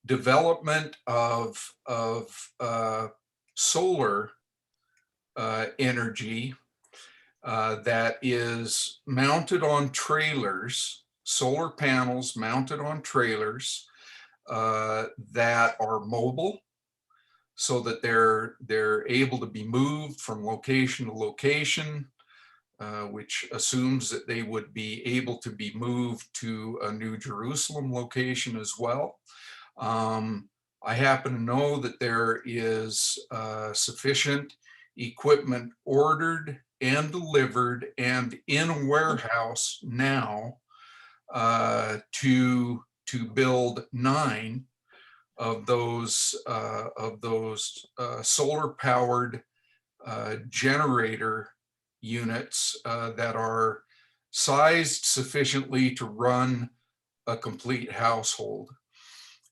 development of solar energy that is mounted on trailers, solar panels mounted on trailers that are mobile, so that they're able to be moved from location to location, which assumes that they would be able to be moved to a New Jerusalem location as well. I happen to know that there is sufficient equipment ordered and delivered and in a warehouse now to build 9 of those solar powered generator units that are sized sufficiently to run a complete household.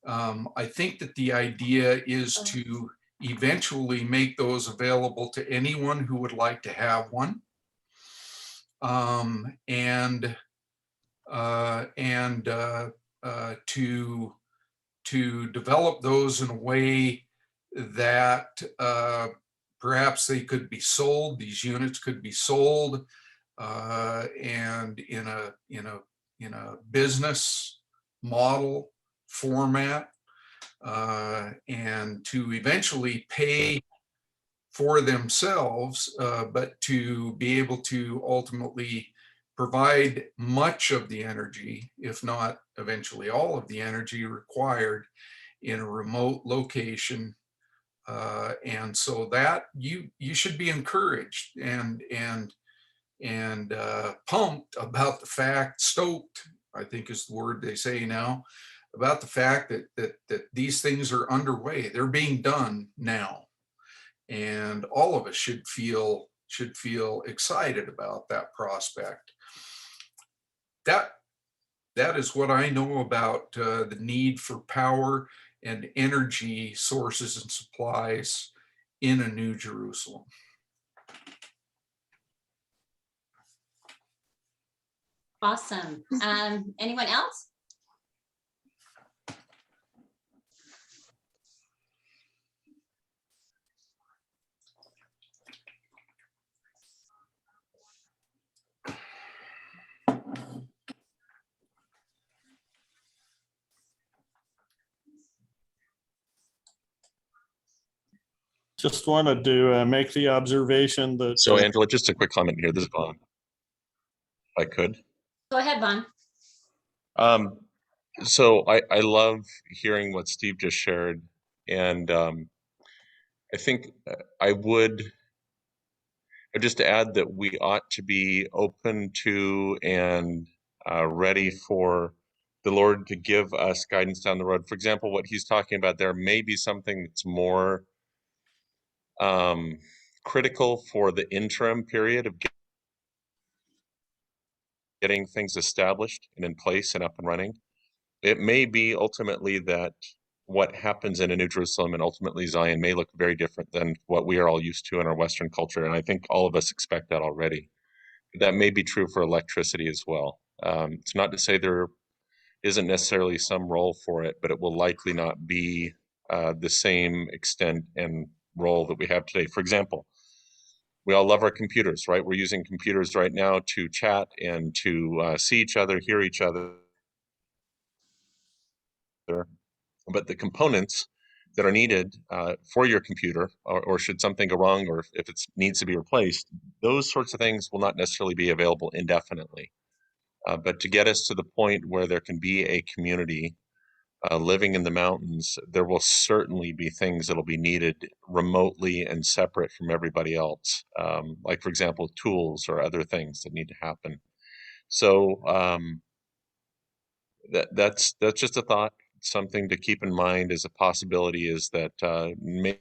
I think that the idea is to eventually make those available to anyone who would like to have one, and to develop those in a way that perhaps they could be sold. These units could be sold and in a business model format, and to eventually pay for themselves, but to be able to ultimately provide much of the energy, if not eventually all of the energy required in a remote location. And so that you should be encouraged and pumped about the fact, stoked, I think is the word they say now, about the fact that these things are underway. They're being done now. And all of us should feel excited about that prospect. That is what I know about the need for power and energy sources and supplies in a New Jerusalem. Awesome. Anyone else? Just wanted to make the observation that. So Angela, just a quick comment here. This is Vaughn. If I could. Go ahead, Vaughn. So I love hearing what Steve just shared. And I think I'd just add that we ought to be open to and ready for the Lord to give us guidance down the road. For example, what he's talking about there may be something that's more critical for the interim period of getting things established and in place and up and running. It may be ultimately that what happens in a New Jerusalem and ultimately Zion may look very different than what we are all used to in our Western culture. And I think all of us expect that already. That may be true for electricity as well. It's not to say there isn't necessarily some role for it, but it will likely not be the same extent and role that we have today. For example, we all love our computers, right? We're using computers right now to chat and to see each other, hear each other. But the components that are needed for your computer, or should something go wrong, or if it needs to be replaced, those sorts of things will not necessarily be available indefinitely. But to get us to the point where there can be a community living in the mountains, there will certainly be things that will be needed remotely and separate from everybody else. Like, for example, tools or other things that need to happen. So that's just a thought. Something to keep in mind as a possibility is that maybe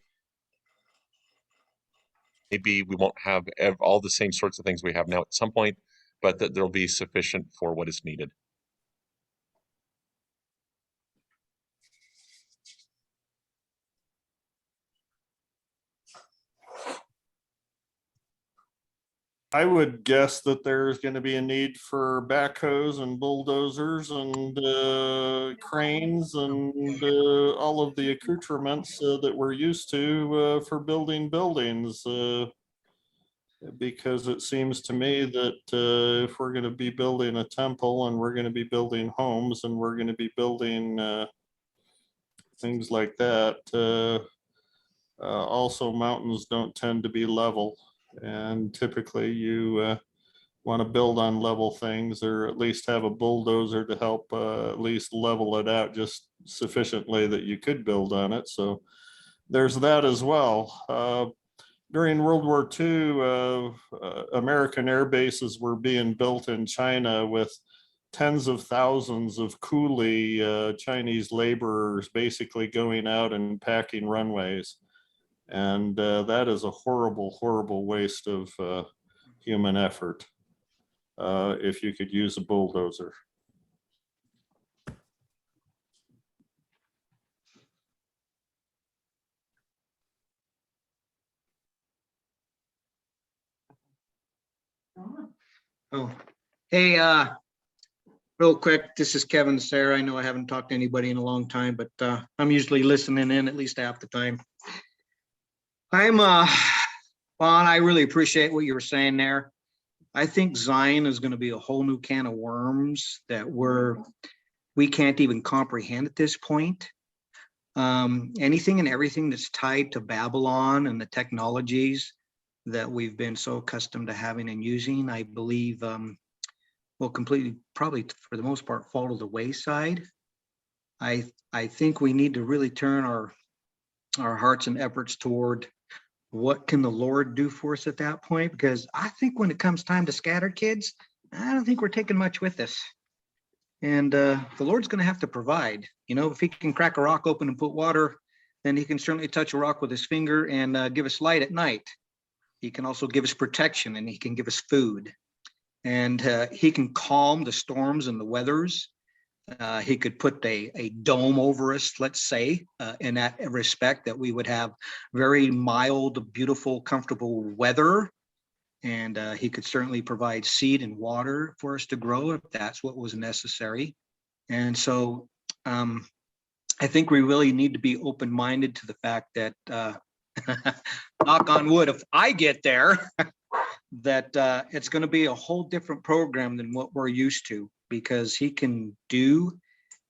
we won't have all the same sorts of things we have now at some point, but that there'll be sufficient for what is needed. I would guess that there's going to be a need for backhoes and bulldozers and cranes and all of the accoutrements that we're used to for building buildings. Because it seems to me that if we're going to be building a temple and we're going to be building homes and we're going to be building things like that, also mountains don't tend to be level. And typically you want to build on level things, or at least have a bulldozer to help at least level it out just sufficiently that you could build on it. So there's that as well. During World War II, American air bases were being built in China with tens of thousands of coolie Chinese laborers basically going out and packing runways. And that is a horrible, horrible waste of human effort if you could use a bulldozer. Oh, hey, real quick, this is Kevin Sarah. I know I haven't talked to anybody in a long time, but I'm usually listening in at least half the time. Vaughn, I really appreciate what you were saying there. I think Zion is going to be a whole new can of worms that we can't even comprehend at this point. Anything and everything that's tied to Babylon and the technologies that we've been so accustomed to having and using, I believe, will completely, probably for the most part, fall to the wayside. I think we need to really turn our hearts and efforts toward what can the Lord do for us at that point? Because I think when it comes time to scatter kids, I don't think we're taking much with us. And the Lord's going to have to provide. You know, if he can crack a rock open and put water, then he can certainly touch a rock with his finger and give us light at night. He can also give us protection, and he can give us food. And he can calm the storms and the weathers. He could put a dome over us, let's say, in that respect, that we would have very mild, beautiful, comfortable weather. And he could certainly provide seed and water for us to grow if that's what was necessary. And so I think we really need to be open-minded to the fact that, knock on wood, if I get there, that it's going to be a whole different program than what we're used to, because he can do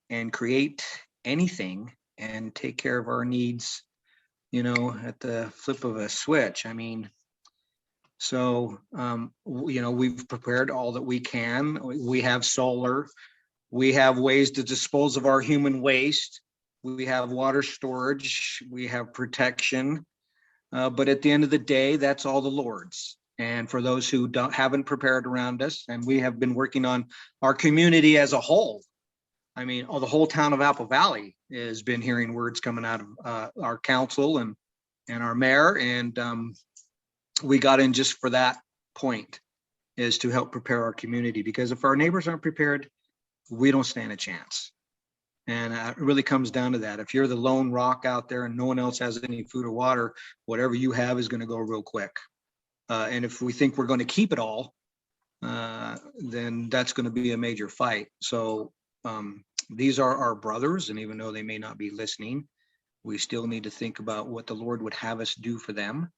and create anything and take care of our needs, you know, at the flip of a switch. I mean, so, you know, we've prepared all that we can. We have solar. We have ways to dispose of our human waste. We have water storage. We have protection. But at the end of the day, that's all the Lord's. And for those who haven't prepared around us, and we have been working on our community as a whole. I mean, the whole town of Apple Valley has been hearing words coming out of our council and our mayor. And we got in just for that point, is to help prepare our community, because if our neighbors aren't prepared, we don't stand a chance. And it really comes down to that. If you're the lone rock out there and no one else has any food or water, whatever you have is going to go real quick. And if we think we're going to keep it all, then that's going to be a major fight. So these are our brothers, and even though they may not be listening, we still need to think about what the Lord would have us do for them.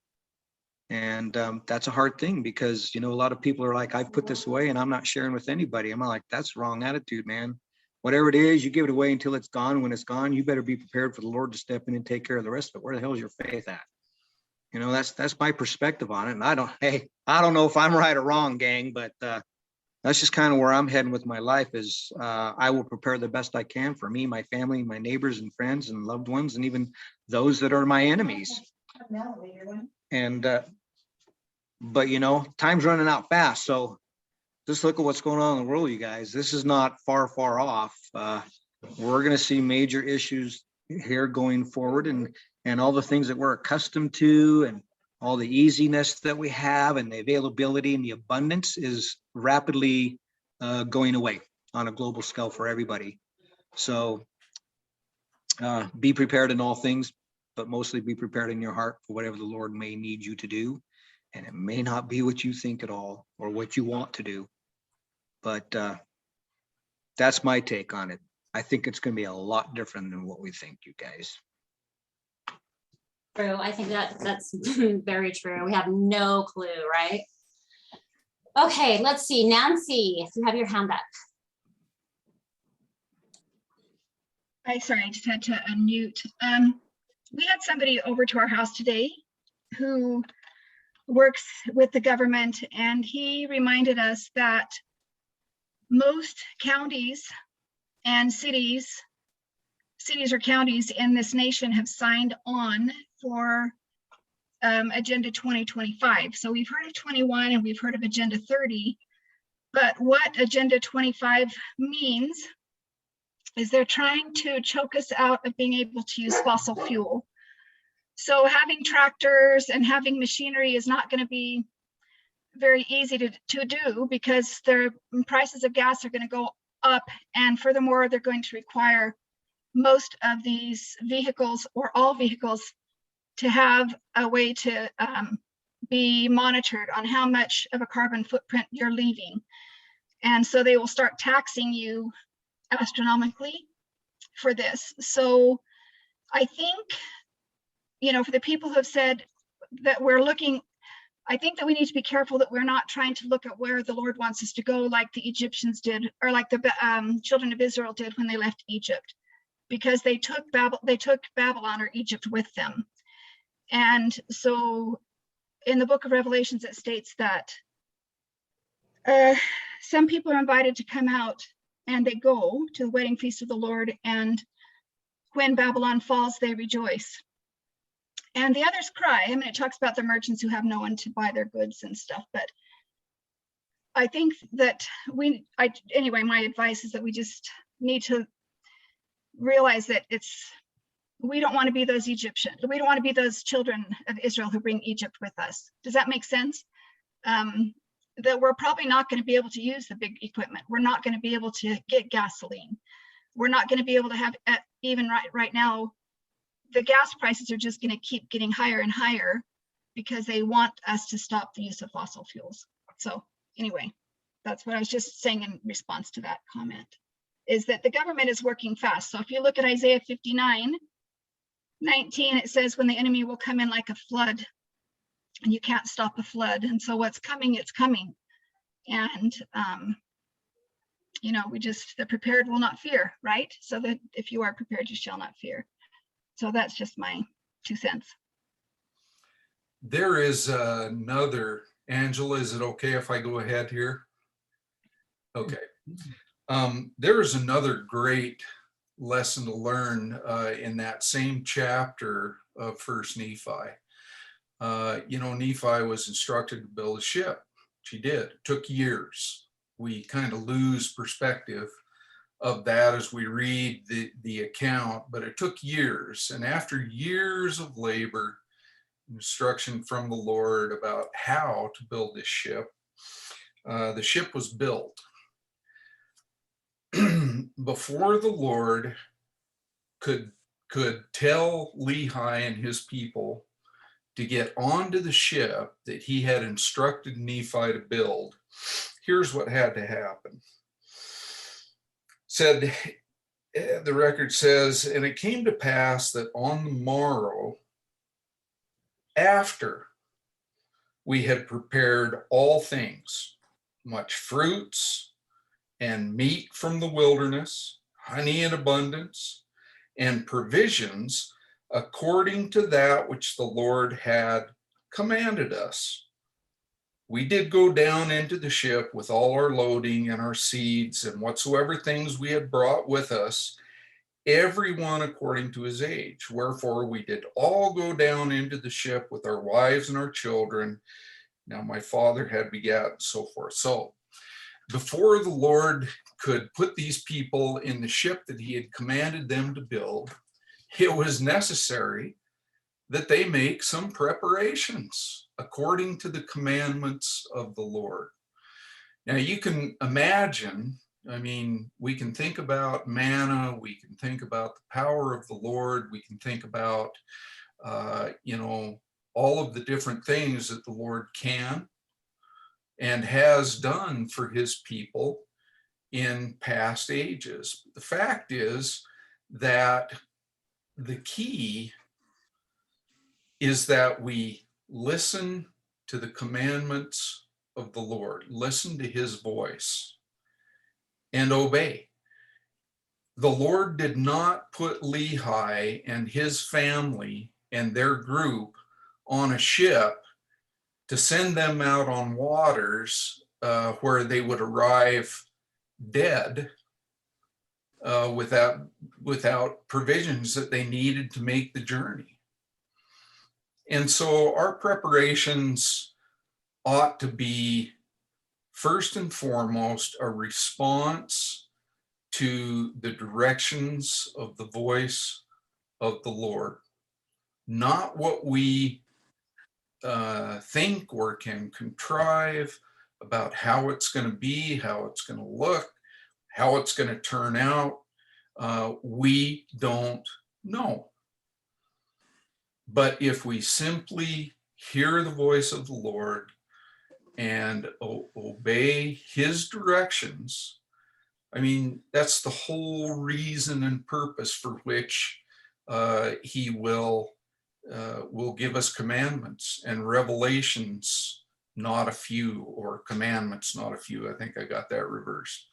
And that's a hard thing, because, you know, a lot of people are like, I've put this away and I'm not sharing with anybody. I'm like, that's the wrong attitude, man. Whatever it is, you give it away until it's gone. When it's gone, you better be prepared for the Lord to step in and take care of the rest of it. Where the hell is your faith at? You know, that's my perspective on it. And I don't know if I'm right or wrong, gang, but that's just kind of where I'm heading with my life. Is I will prepare the best I can for me, my family, my neighbors and friends and loved ones, and even those that are my enemies. And but you know, time's running out fast. So just look at what's going on in the world, you guys. This is not far off. We're going to see major issues here going forward, and all the things that we're accustomed to, and all the easiness that we have, and the availability and the abundance is rapidly going away on a global scale for everybody. So be prepared in all things, but mostly be prepared in your heart for whatever the Lord may need you to do. And it may not be what you think at all, or what you want to do. But that's my take on it. I think it's going to be a lot different than what we think, you guys. True. I think that's very true. We have no clue, right? Okay, let's see. Nancy, if you have your hand up. Hi, sorry, I just had to unmute. We had somebody over to our house today who works with the government, and he reminded us that most counties and cities or counties in this nation have signed on for Agenda 2025. So we've heard of 21 and we've heard of Agenda 30, but what Agenda 25 means is they're trying to choke us out of being able to use fossil fuel. So having tractors and having machinery is not going to be very easy to do, because the prices of gas are going to go up, and furthermore, they're going to require most of these vehicles, or all vehicles, to have a way to be monitored on how much of a carbon footprint you're leaving. And so they will start taxing you astronomically for this. So I think, you know, for the people who have said that we're looking, I think that we need to be careful that we're not trying to look at where the Lord wants us to go, like the Egyptians did, or like the children of Israel did when they left Egypt. because they took Babylon or Egypt with them. And so in the book of Revelations, it states that some people are invited to come out, and they go to the wedding feast of the Lord, and when Babylon falls, they rejoice. And the others cry. I mean, it talks about the merchants who have no one to buy their goods and stuff, but I think that anyway, my advice is that we just need to realize that we don't want to be those Egyptians. We don't want to be those children of Israel who bring Egypt with us. Does that make sense? That we're probably not going to be able to use the big equipment. We're not going to be able to get gasoline. We're not going to be able to have, even right now, the gas prices are just going to keep getting higher and higher because they want us to stop the use of fossil fuels. So anyway, that's what I was just saying in response to that comment, is that the government is working fast. So if you look at Isaiah 59:19, it says, when the enemy will come in like a flood, and you can't stop a flood. And so what's coming, it's coming. And, the prepared will not fear, right? So that if you are prepared, you shall not fear. So that's just my 2 cents. There is another, Angela, is it okay if I go ahead here? Okay. There is another great lesson to learn in that same chapter of First Nephi. Nephi was instructed to build a ship. She did. It took years. We kind of lose perspective of that as we read the account, but it took years. And after years of labor, instruction from the Lord about how to build this ship, the ship was built. Before the Lord could tell Lehi and his people to get onto the ship that he had instructed Nephi to build, here's what had to happen. The record says, and it came to pass that on the morrow, after we had prepared all things, much fruits and meat from the wilderness, honey in abundance, and provisions according to that which the Lord had commanded us. We did go down into the ship with all our loading and our seeds and whatsoever things we had brought with us, every one according to his age. Wherefore we did all go down into the ship with our wives and our children. Now my father had begat, so forth. So before the Lord could put these people in the ship that he had commanded them to build, it was necessary that they make some preparations according to the commandments of the Lord. Now you can imagine, we can think about manna, we can think about the power of the Lord, we can think about, all of the different things that the Lord can and has done for his people in past ages. The fact is that the key is that we listen to the commandments of the Lord, listen to his voice, and obey. The Lord did not put Lehi and his family and their group on a ship to send them out on waters where they would arrive dead without provisions that they needed to make the journey. And so our preparations ought to be, first and foremost, a response to the directions of the voice of the Lord, not what we think or can contrive about how it's going to be, how it's going to look, how it's going to turn out. We don't know. But if we simply hear the voice of the Lord and obey his directions, that's the whole reason and purpose for which he will give us commandments and revelations, not a few, or commandments, not a few. I think I got that reversed.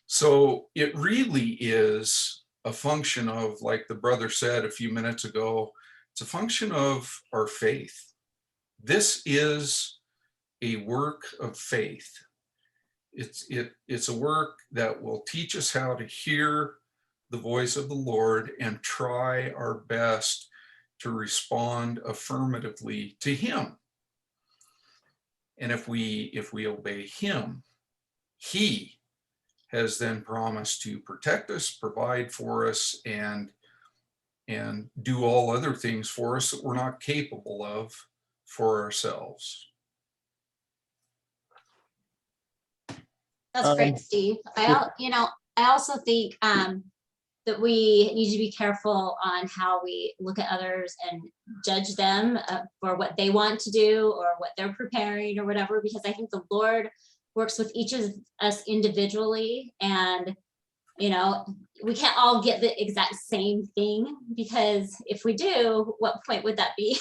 So it really is a function of, like the brother said a few minutes ago, it's a function of our faith. This is a work of faith. It's a work that will teach us how to hear the voice of the Lord and try our best to respond affirmatively to him. And if we obey him, he has then promised to protect us, provide for us, and do all other things for us that we're not capable of for ourselves. That's great, Steve. I also think that we need to be careful on how we look at others and judge them for what they want to do or what they're preparing or whatever, because I think the Lord works with each of us individually, and we can't all get the exact same thing, because if we do, what point would that be?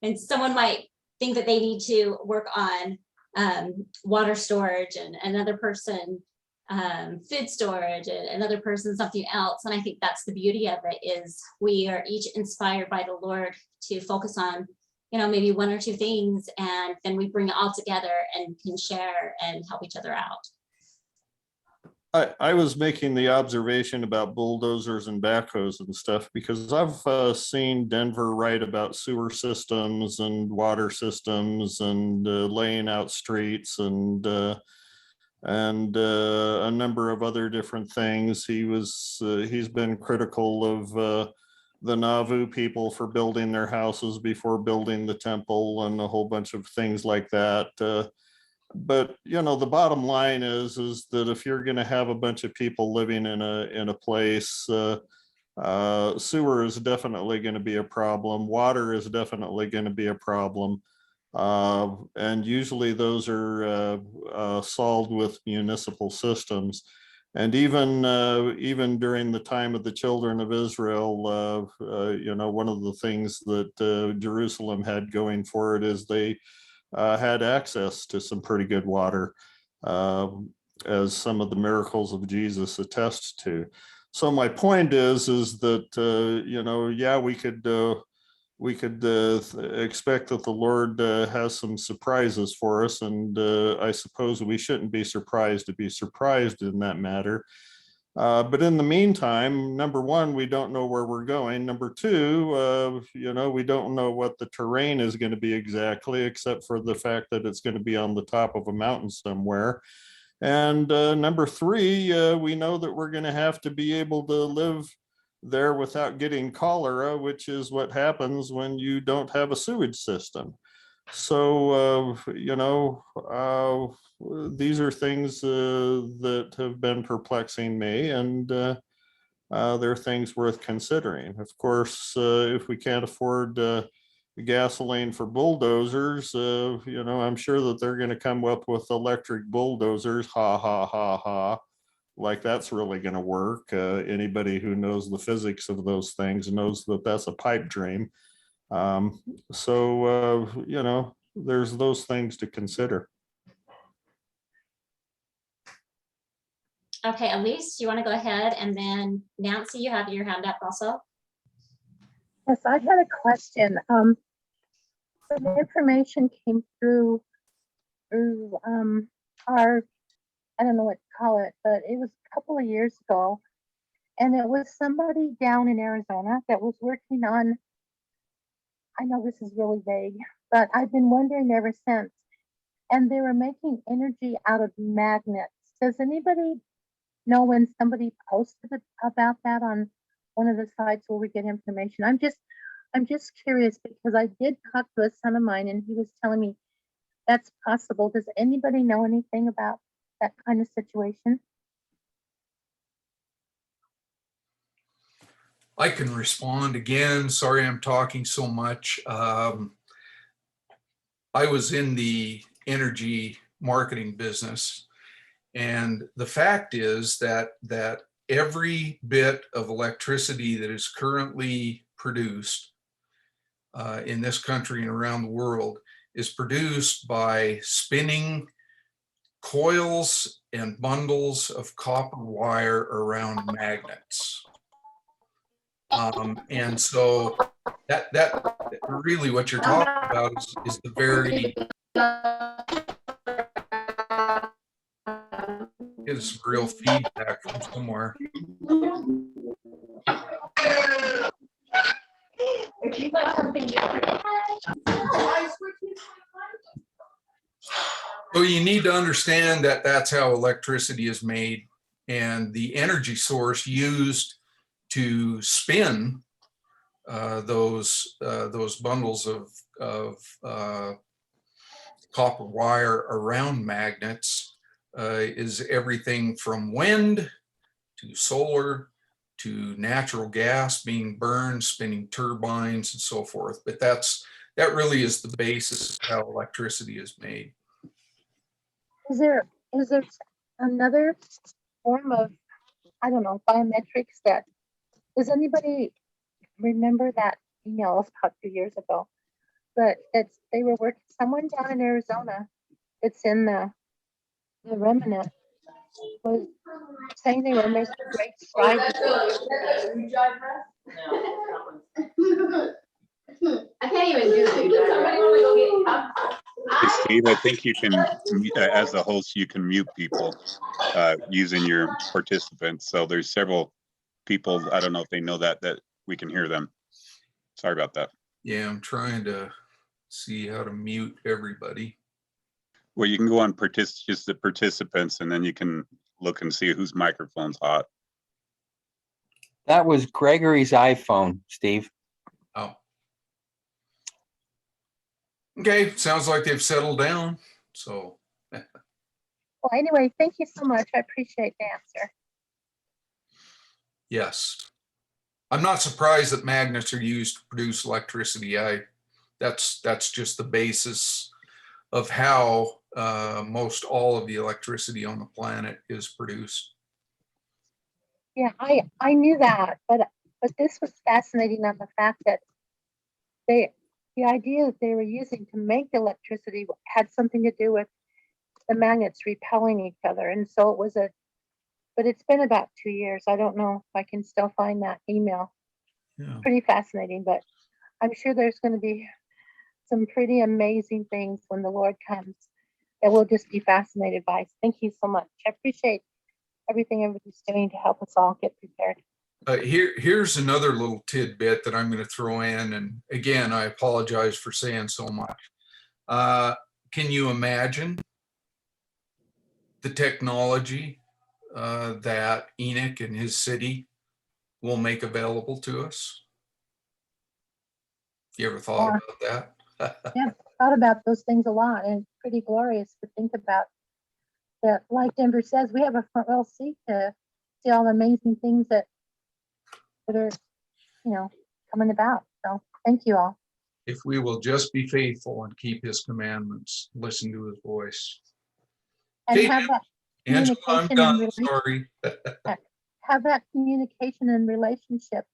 And someone might think that they need to work on water storage, and another person food storage, and another person something else. And I think that's the beauty of it, is we are each inspired by the Lord to focus on maybe one or two things, and then we bring it all together and can share and help each other out. I was making the observation about bulldozers and backhoes and stuff because I've seen Denver write about sewer systems and water systems and laying out streets and a number of other different things. He's been critical of the Nauvoo people for building their houses before building the temple and a whole bunch of things like that. But the bottom line is that if you're going to have a bunch of people living in a place, sewer is definitely going to be a problem. Water is definitely going to be a problem. And usually those are solved with municipal systems. And even during the time of the children of Israel, one of the things that Jerusalem had going for it is they had access to some pretty good water, as some of the miracles of Jesus attest to. So my point is that we could expect that the Lord has some surprises for us, and I suppose we shouldn't be surprised to be surprised in that matter. But in the meantime, number one, we don't know where we're going. Number two, we don't know what the terrain is going to be exactly, except for the fact that it's going to be on the top of a mountain somewhere. And number three, we know that we're going to have to be able to live there without getting cholera, which is what happens when you don't have a sewage system. So, these are things that have been perplexing me, and they're things worth considering. Of course, if we can't afford gasoline for bulldozers, I'm sure that they're going to come up with electric bulldozers. Ha, ha, ha, ha. Like that's really going to work. Anybody who knows the physics of those things knows that that's a pipe dream. There's those things to consider. Okay, Elise, you want to go ahead, and then Nancy, you have your hand up also. Yes, I had a question. Some information came through our, I don't know what to call it, but it was a couple of years ago, and it was somebody down in Arizona that was working on, I know this is really vague, but I've been wondering ever since, and they were making energy out of magnets. Does anybody know when somebody posted about that on one of the sites where we get information? I'm just curious, because I did talk to a son of mine and he was telling me that's possible. Does anybody know anything about that kind of situation? I can respond again. Sorry, I'm talking so much. I was in the energy marketing business, and the fact is that every bit of electricity that is currently produced in this country and around the world is produced by spinning coils and bundles of copper wire around magnets. And so that really what you're talking about is the very, is some real feedback from somewhere. So you need to understand that that's how electricity is made, and the energy source used to spin those bundles of copper wire around magnets is everything from wind to solar to natural gas being burned, spinning turbines and so forth. But that really is the basis of how electricity is made. Is there another form of, I don't know, biometrics that, does anybody remember that email? It was about 2 years ago, but they were working, someone down in Arizona, it's in the remnant, was saying they were making great strides. I can't even do it. Somebody want to go get Hey, Steve, I think you can, as a host, you can mute people using your participants. So there's several people, I don't know if they know that we can hear them. Sorry about that. Yeah, I'm trying to see how to mute everybody. Well, you can go on just the participants, and then you can look and see whose microphone's hot. That was Gregory's iPhone, Steve. Oh. Okay, sounds like they've settled down. So. Well, anyway, thank you so much. I appreciate the answer. Yes. I'm not surprised that magnets are used to produce electricity. That's just the basis of how most all of the electricity on the planet is produced. Yeah, I knew that, but this was fascinating on the fact that the idea that they were using to make the electricity had something to do with the magnets repelling each other. And so it was but it's been about 2 years. I don't know if I can still find that email. Yeah. Pretty fascinating, but I'm sure there's going to be some pretty amazing things when the Lord comes that we'll just be fascinated by. Thank you so much. I appreciate everything everybody's doing to help us all get prepared. Here's another little tidbit that I'm going to throw in. And again, I apologize for saying so much. Can you imagine the technology that Enoch and his city will make available to us? You ever thought about that? Yeah, thought about those things a lot, and it's pretty glorious to think about that. Like Denver says, we have a front row seat to see all the amazing things that are, coming about. So thank you all. If we will just be faithful and keep his commandments, listen to his voice. And Okay, have that Angela, I'm communication done. Sorry. have that communication and relationship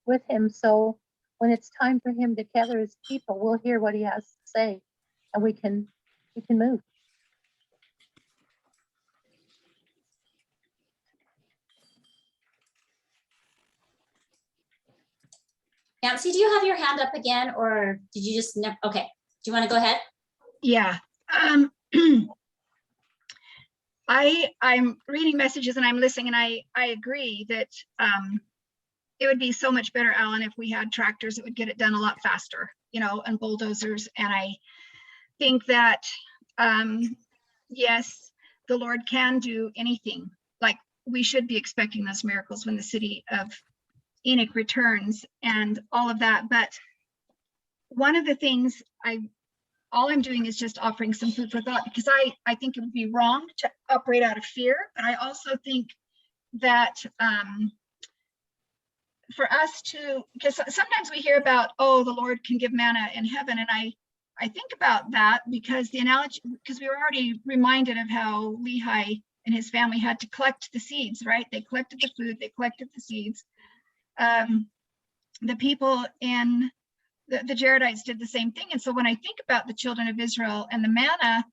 with him, so when it's time for him to gather his people, we'll hear what he has to say, and we can move. Nancy, do you have your hand up again, or did you just, okay, do you want to go ahead? Yeah. I'm reading messages and I'm listening, and I agree that it would be so much better, Alan, if we had tractors that would get it done a lot faster, and bulldozers. And I think that, yes, the Lord can do anything. Like, we should be expecting those miracles when the city of Enoch returns and all of that. But one of the things all I'm doing is just offering some food for thought, because I think it would be wrong to operate out of fear. But I also think that for us to, because sometimes we hear about, oh, the Lord can give manna in heaven. And I think about that because the analogy, because we were already reminded of how Lehi and his family had to collect the seeds, right? They collected the food, they collected the seeds. The people in the Jaredites did the same thing. And so when I think about the children of Israel and the manna,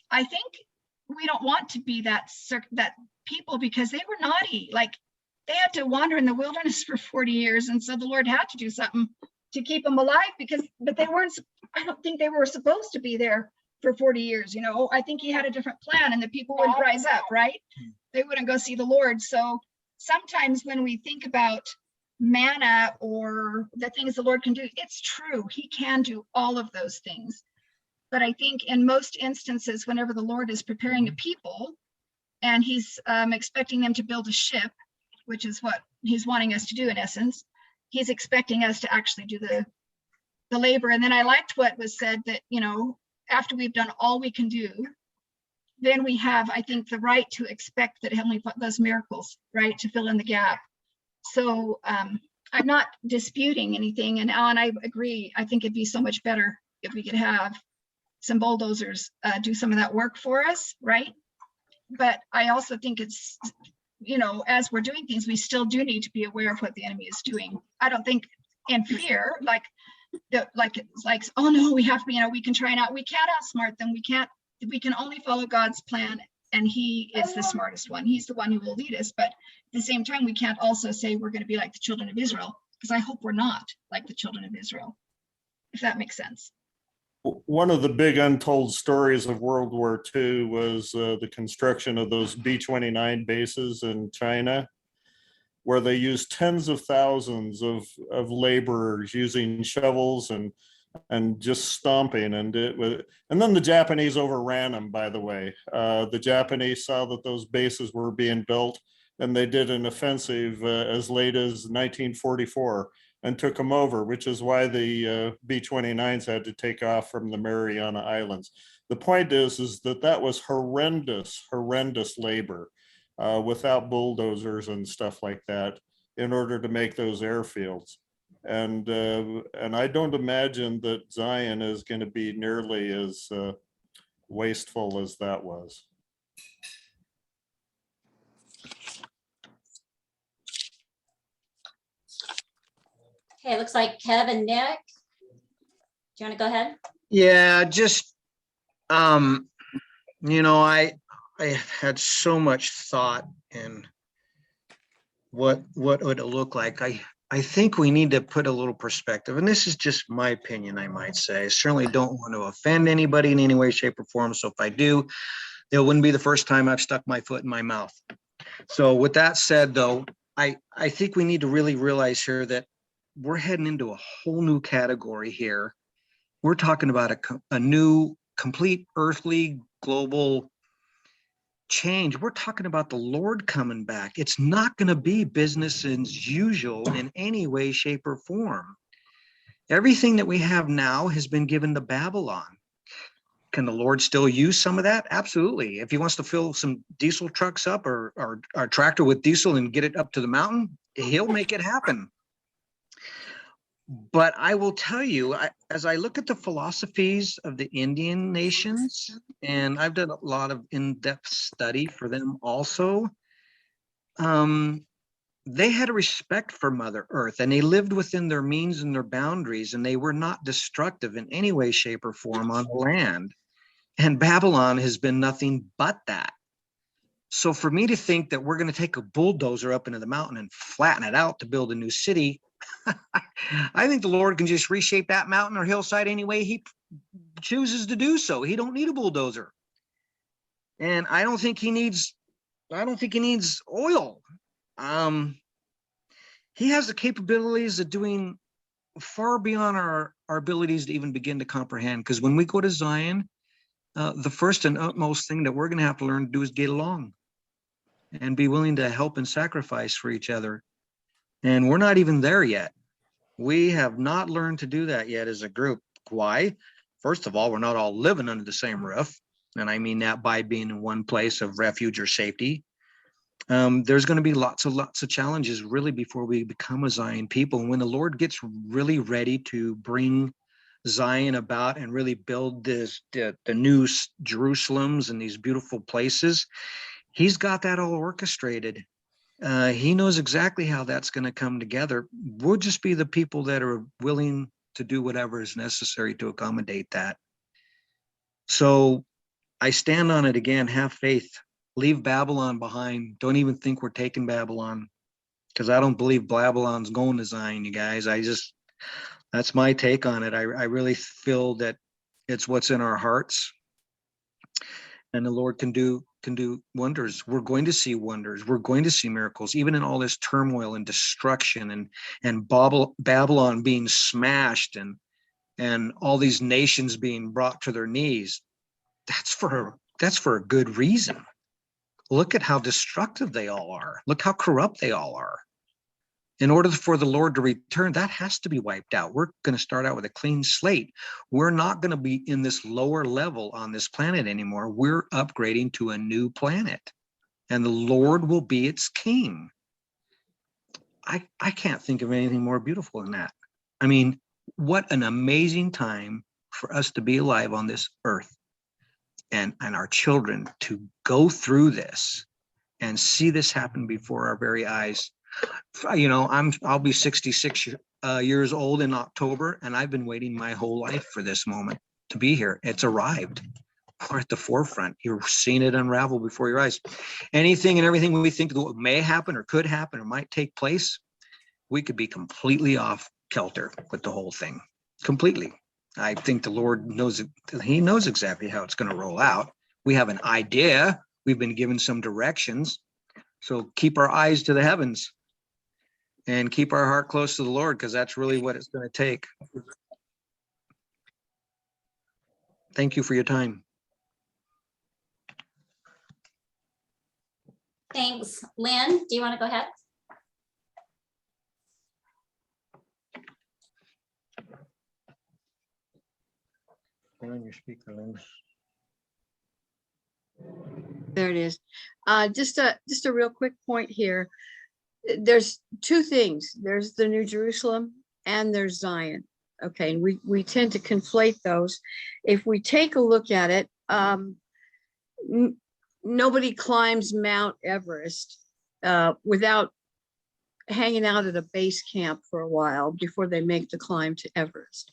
I think we don't want to be that people, because they were naughty. Like, they had to wander in the wilderness for 40 years. And so the Lord had to do something to keep them alive, but they weren't, I don't think they were supposed to be there for 40 years. I think he had a different plan, and the people would rise up, right? They wouldn't go see the Lord. So sometimes when we think about manna or the things the Lord can do, it's true. He can do all of those things. But I think in most instances, whenever the Lord is preparing a people and he's expecting them to build a ship, which is what he's wanting us to do in essence, he's expecting us to actually do the labor. And then I liked what was said that, after we've done all we can do, then we have, I think, the right to expect that Heavenly Father does miracles, right, to fill in the gap. So I'm not disputing anything. And Alan, I agree. I think it'd be so much better if we could have some bulldozers do some of that work for us, right? But I also think it's, as we're doing things, we still do need to be aware of what the enemy is doing. I don't think in fear, like, oh no, we have to, we can try and we can't outsmart them. We can only follow God's plan, and he is the smartest one. He's the one who will lead us. But at the same time, we can't also say we're going to be like the children of Israel, because I hope we're not like the children of Israel, if that makes sense. One of the big untold stories of World War II was the construction of those B-29 bases in China, where they used tens of thousands of laborers using shovels and just stomping. And then the Japanese overran them, by the way. The Japanese saw that those bases were being built, and they did an offensive as late as 1944 and took them over, which is why the B-29s had to take off from the Mariana Islands. The point is that was horrendous labor without bulldozers and stuff like that in order to make those airfields. And I don't imagine that Zion is going to be nearly as wasteful as that was. Okay, it looks like Kev and Nick. Do you want to go ahead? Yeah, just, I had so much thought in what would it look like. I think we need to put a little perspective, and this is just my opinion, I might say. I certainly don't want to offend anybody in any way, shape, or form. So if I do, it wouldn't be the first time I've stuck my foot in my mouth. So with that said, though, I think we need to really realize here that we're heading into a whole new category here. We're talking about a new, complete earthly, global change. We're talking about the Lord coming back. It's not going to be business as usual in any way, shape, or form. Everything that we have now has been given to Babylon. Can the Lord still use some of that? Absolutely. If he wants to fill some diesel trucks up or a tractor with diesel and get it up to the mountain, he'll make it happen. But I will tell you, as I look at the philosophies of the Indian nations, and I've done a lot of in-depth study for them also, they had a respect for Mother Earth, and they lived within their means and their boundaries, and they were not destructive in any way, shape, or form on the land. And Babylon has been nothing but that. So for me to think that we're going to take a bulldozer up into the mountain and flatten it out to build a new city, I think the Lord can just reshape that mountain or hillside any way he chooses to do so. He don't need a bulldozer. And I don't think he needs oil. He has the capabilities of doing far beyond our abilities to even begin to comprehend. Because when we go to Zion, the first and utmost thing that we're going to have to learn to do is get along and be willing to help and sacrifice for each other. And we're not even there yet. We have not learned to do that yet as a group. Why? First of all, we're not all living under the same roof. And I mean that by being in one place of refuge or safety. There's going to be lots of challenges really before we become a Zion people. And when the Lord gets really ready to bring Zion about and really build the new Jerusalems and these beautiful places, he's got that all orchestrated. He knows exactly how that's going to come together. We'll just be the people that are willing to do whatever is necessary to accommodate that. So I stand on it again, have faith, leave Babylon behind. Don't even think we're taking Babylon, because I don't believe Babylon's going to Zion, you guys. That's my take on it. I really feel that it's what's in our hearts, and the Lord can do wonders. We're going to see wonders. We're going to see miracles, even in all this turmoil and destruction and Babylon being smashed and all these nations being brought to their knees. That's for a good reason. Look at how destructive they all are. Look how corrupt they all are. In order for the Lord to return, that has to be wiped out. We're going to start out with a clean slate. We're not going to be in this lower level on this planet anymore. We're upgrading to a new planet, and the Lord will be its king. I can't think of anything more beautiful than that. I mean, what an amazing time for us to be alive on this earth, and our children to go through this and see this happen before our very eyes. You know, I'll be 66 years old in October, and I've been waiting my whole life for this moment to be here. It's arrived. We're at the forefront. You're seeing it unravel before your eyes. Anything and everything we think that may happen or could happen or might take place, we could be completely off kilter with the whole thing. Completely. I think the Lord knows, he knows exactly how it's going to roll out. We have an idea. We've been given some directions. So keep our eyes to the heavens and keep our heart close to the Lord, because that's really what it's going to take. Thank you for your time. Thanks. Lynn, do you want to go ahead? Turn on your speaker, Lynn. There it is. Just a real quick point here. There's two things. There's the New Jerusalem and there's Zion. Okay, and we tend to conflate those. If we take a look at it, nobody climbs Mount Everest without hanging out at a base camp for a while before they make the climb to Everest.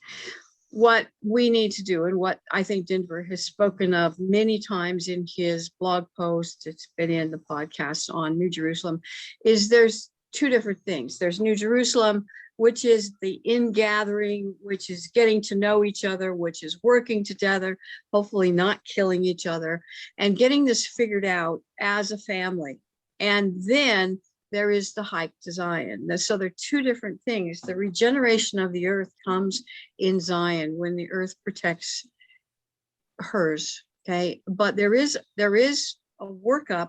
What we need to do, and what I think Denver has spoken of many times in his blog post, it's been in the podcast on New Jerusalem, is there's two different things. There's New Jerusalem, which is the ingathering, which is getting to know each other, which is working together, hopefully not killing each other, and getting this figured out as a family. And then there is the hike to Zion. So they're two different things. The regeneration of the earth comes in Zion when the earth protects hers, okay? But there is a workup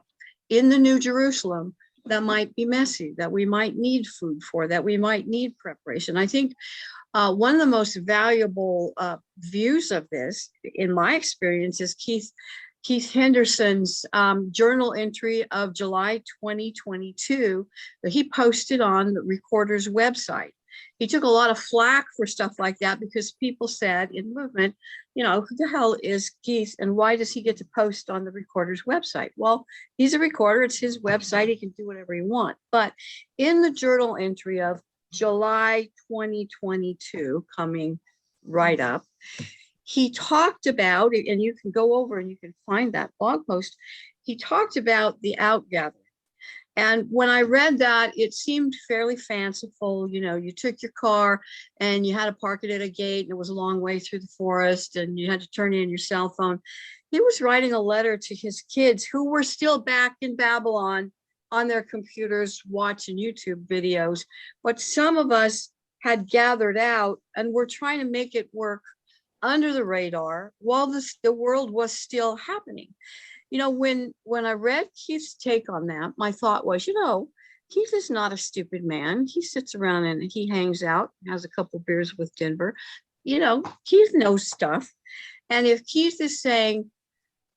in the New Jerusalem that might be messy, that we might need food for, that we might need preparation. I think one of the most valuable views of this, in my experience, is Keith Henderson's journal entry of July 2022 that he posted on the Recorder's website. He took a lot of flack for stuff like that because people said in the movement, you know, who the hell is Keith and why does he get to post on the Recorder's website? Well, he's a recorder. It's his website. He can do whatever he wants. But in the journal entry of July 2022, coming right up, he talked about, and you can go over and you can find that blog post, he talked about the outgathering. And when I read that, it seemed fairly fanciful. You know, you took your car and you had to park it at a gate and it was a long way through the forest and you had to turn in your cell phone. He was writing a letter to his kids who were still back in Babylon on their computers watching YouTube videos. But some of us had gathered out and were trying to make it work under the radar while the world was still happening. You know, when I read Keith's take on that, my thought was, you know, Keith is not a stupid man. He sits around and he hangs out, has a couple beers with Denver. You know, Keith knows stuff. And if Keith is saying,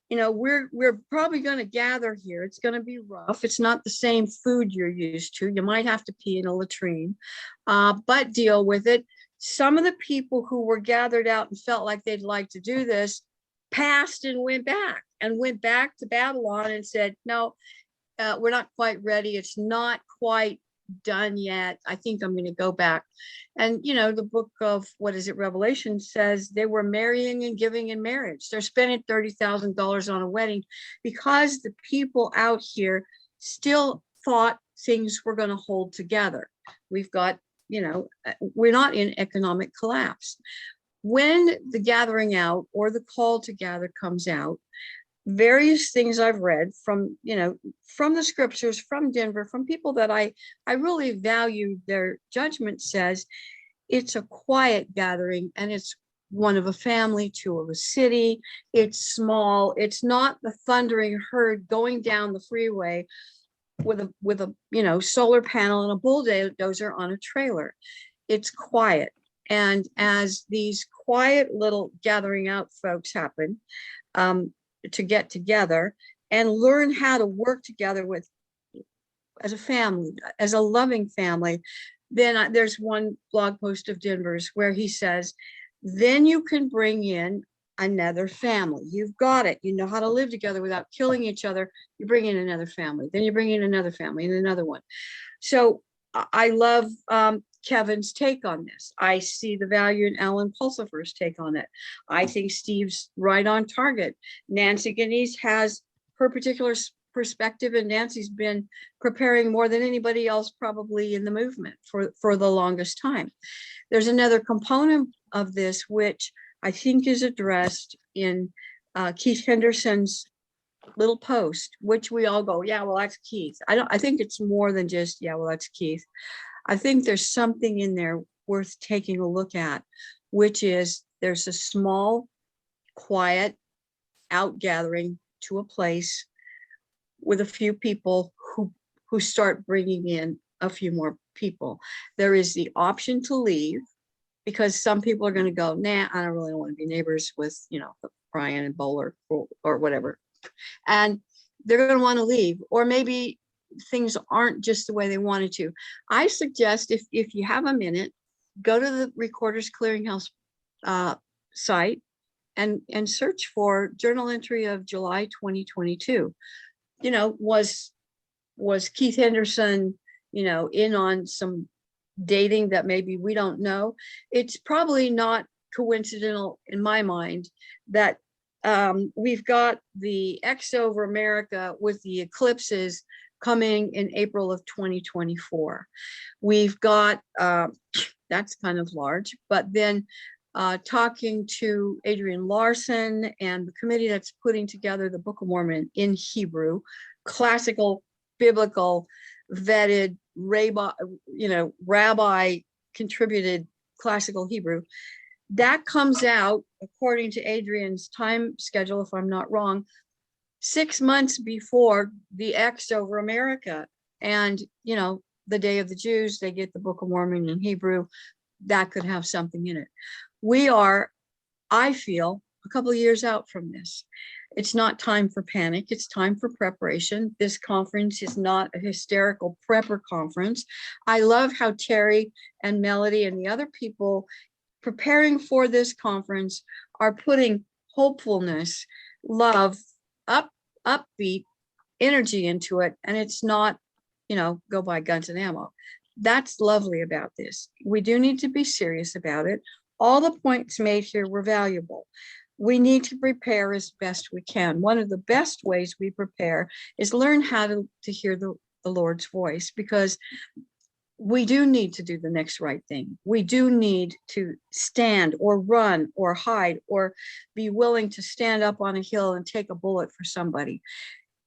you know, we're probably going to gather here, it's going to be rough. It's not the same food you're used to. You might have to pee in a latrine, but deal with it. Some of the people who were gathered out and felt like they'd like to do this passed and went back to Babylon and said, no, we're not quite ready. It's not quite done yet. I think I'm going to go back. And, you know, the book of, what is it, Revelation says they were marrying and giving in marriage. They're spending $30,000 on a wedding because the people out here still thought things were going to hold together. We've got, you know, we're not in economic collapse. When the gathering out or the call to gather comes out, various things I've read from, you know, from the scriptures, from Denver, from people that I really value their judgment, says it's a quiet gathering, and it's one of a family, two of a city. It's small. It's not the thundering herd going down the freeway with a you know, solar panel and a bulldozer on a trailer. It's quiet. And as these quiet little gathering out folks happen, to get together and learn how to work together with, as a family, as a loving family, then there's one blog post of Denver's where he says, then you can bring in another family. You've got it. You know how to live together without killing each other. You bring in another family, then you bring in another family and another one. So I love Kevin's take on this. I see the value in Alan Pulsifer's take on it. I think Steve's right on target. Nancy Ganese has her particular perspective, and Nancy's been preparing more than anybody else probably in the movement for the longest time. There's another component of this, which I think is addressed in Keith Henderson's little post, which we all go, yeah, well, that's Keith. I think it's more than just, yeah, well, that's Keith. I think there's something in there worth taking a look at, which is there's a small, quiet outgathering to a place with a few people who start bringing in a few more people. There is the option to leave, because some people are going to go, nah, I don't really want to be neighbors with, you know, Brian and Bowler or whatever. And they're going to want to leave, or maybe things aren't just the way they wanted to. I suggest if you have a minute, go to the Recorders Clearinghouse site and search for journal entry of July 2022. You know, was Keith Henderson, you know, in on some dating that maybe we don't know? It's probably not coincidental in my mind that we've got the X over America with the eclipses coming in April of 2024. We've got, that's kind of large, but then talking to Adrian Larson and the committee that's putting together the Book of Mormon in Hebrew, classical, biblical, vetted, rabbi contributed classical Hebrew. That comes out, according to Adrian's time schedule, if I'm not wrong, 6 months before the X over America. And, you know, the Day of the Jews, they get the Book of Mormon in Hebrew. That could have something in it. We are, I feel, a couple of years out from this. It's not time for panic. It's time for preparation. This conference is not a hysterical prepper conference. I love how Terry and Melody and the other people preparing for this conference are putting hopefulness, love, upbeat energy into it. And it's not, you know, go buy guns and ammo. That's lovely about this. We do need to be serious about it. All the points made here were valuable. We need to prepare as best we can. One of the best ways we prepare is learn how to hear the Lord's voice, because we do need to do the next right thing. We do need to stand or run or hide or be willing to stand up on a hill and take a bullet for somebody.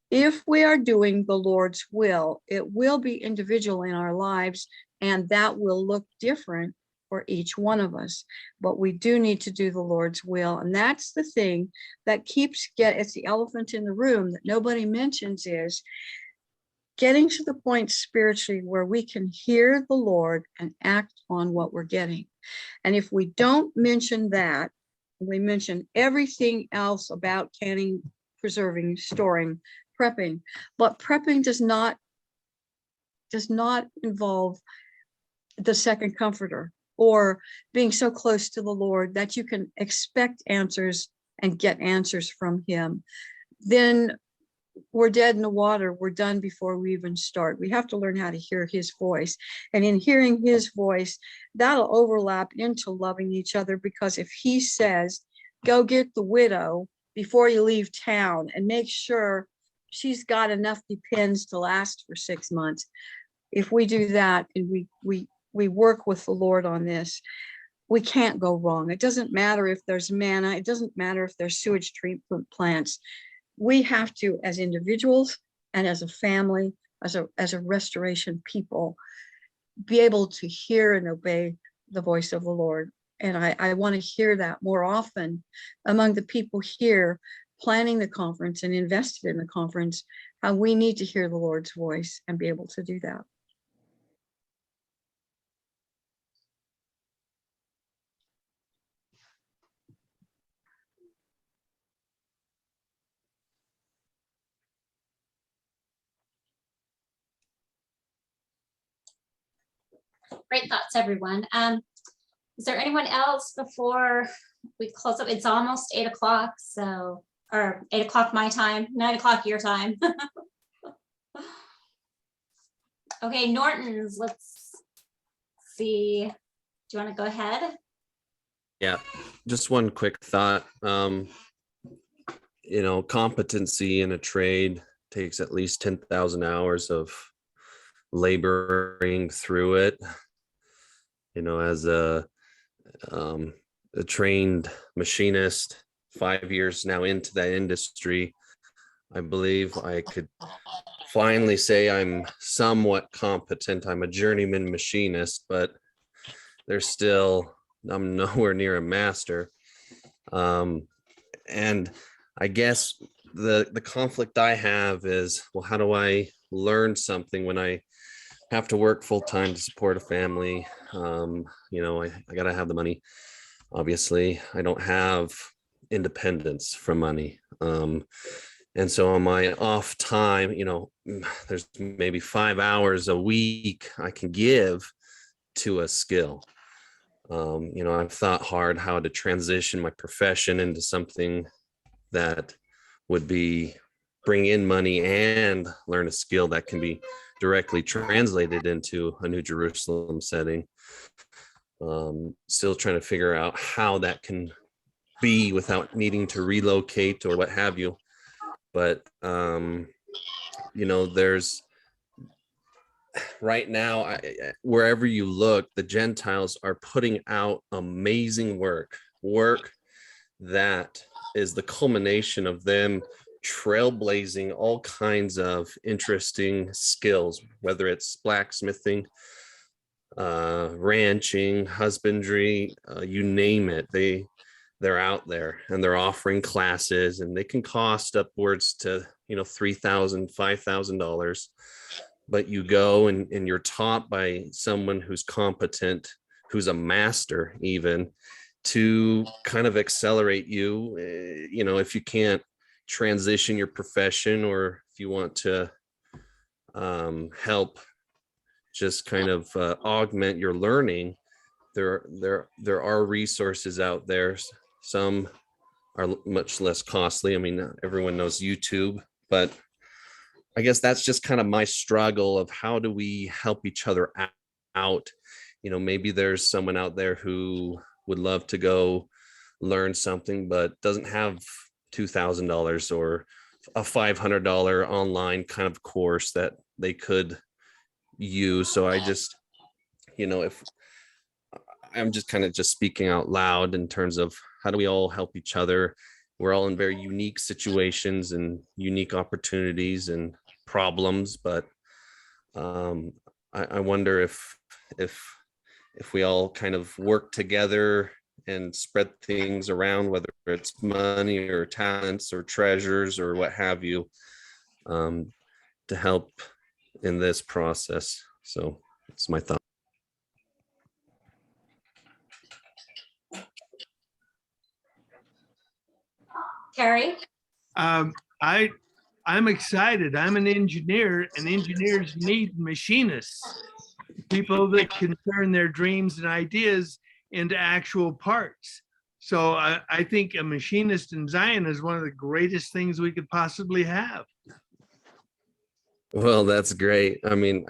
If we are doing the Lord's will, it will be individual in our lives, and that will look different for each one of us. But we do need to do the Lord's will. And that's the thing that it's the elephant in the room that nobody mentions, is getting to the point spiritually where we can hear the Lord and act on what we're getting. And if we don't mention that, we mention everything else about canning, preserving, storing, prepping. But prepping does not involve the second comforter or being so close to the Lord that you can expect answers and get answers from him. Then we're dead in the water. We're done before we even start. We have to learn how to hear his voice. And in hearing his voice, that'll overlap into loving each other, because if he says, go get the widow before you leave town and make sure she's got enough depends to last for 6 months. If we do that and we work with the Lord on this, we can't go wrong. It doesn't matter if there's manna. It doesn't matter if there's sewage treatment plants. We have to, as individuals and as a family, as a restoration people, be able to hear and obey the voice of the Lord. And I want to hear that more often among the people here planning the conference and invested in the conference, how we need to hear the Lord's voice and be able to do that. Great thoughts, everyone. Is there anyone else before we close up? It's almost 8 o'clock, so, or 8 o'clock my time, 9 o'clock your time. Okay, Norton's, let's see. Do you want to go ahead? Yeah, just one quick thought. You know, competency in a trade takes at least 10,000 hours of laboring through it. You know, as a trained machinist, 5 years now into that industry, I believe I could finally say I'm somewhat competent. I'm a journeyman machinist, but I'm nowhere near a master. And I guess the conflict I have is, well, how do I learn something when I have to work full time to support a family? You know, I got to have the money. Obviously, I don't have independence from money. And so on my off time, you know, there's maybe 5 hours a week I can give to a skill. You know, I've thought hard how to transition my profession into something that would bring in money and learn a skill that can be directly translated into a New Jerusalem setting. Still trying to figure out how that can be without needing to relocate or what have you. But, you know, there's right now, wherever you look, the Gentiles are putting out amazing work that is the culmination of them trailblazing all kinds of interesting skills, whether it's blacksmithing, ranching, husbandry, you name it. They're out there and they're offering classes, and they can cost upwards to, you know, $3,000, $5,000. But you go and you're taught by someone who's competent, who's a master even, to kind of accelerate you. You know, if you can't transition your profession, or if you want to help just kind of augment your learning, there are resources out there. Some are much less costly. I mean, everyone knows YouTube, but I guess that's just kind of my struggle of how do we help each other out. You know, maybe there's someone out there who would love to go learn something, but doesn't have $2,000 or a $500 online kind of course that they could use. So I just, you know, if I'm just kind of just speaking out loud in terms of how do we all help each other? We're all in very unique situations and unique opportunities and problems, but I wonder if we all kind of work together and spread things around, whether it's money or talents or treasures or what have you, to help in this process. So that's my thought. Carrie? I'm excited. I'm an engineer, and engineers need machinists, people that can turn their dreams and ideas into actual parts. So I think a machinist in Zion is one of the greatest things we could possibly have. Well, that's great. I mean,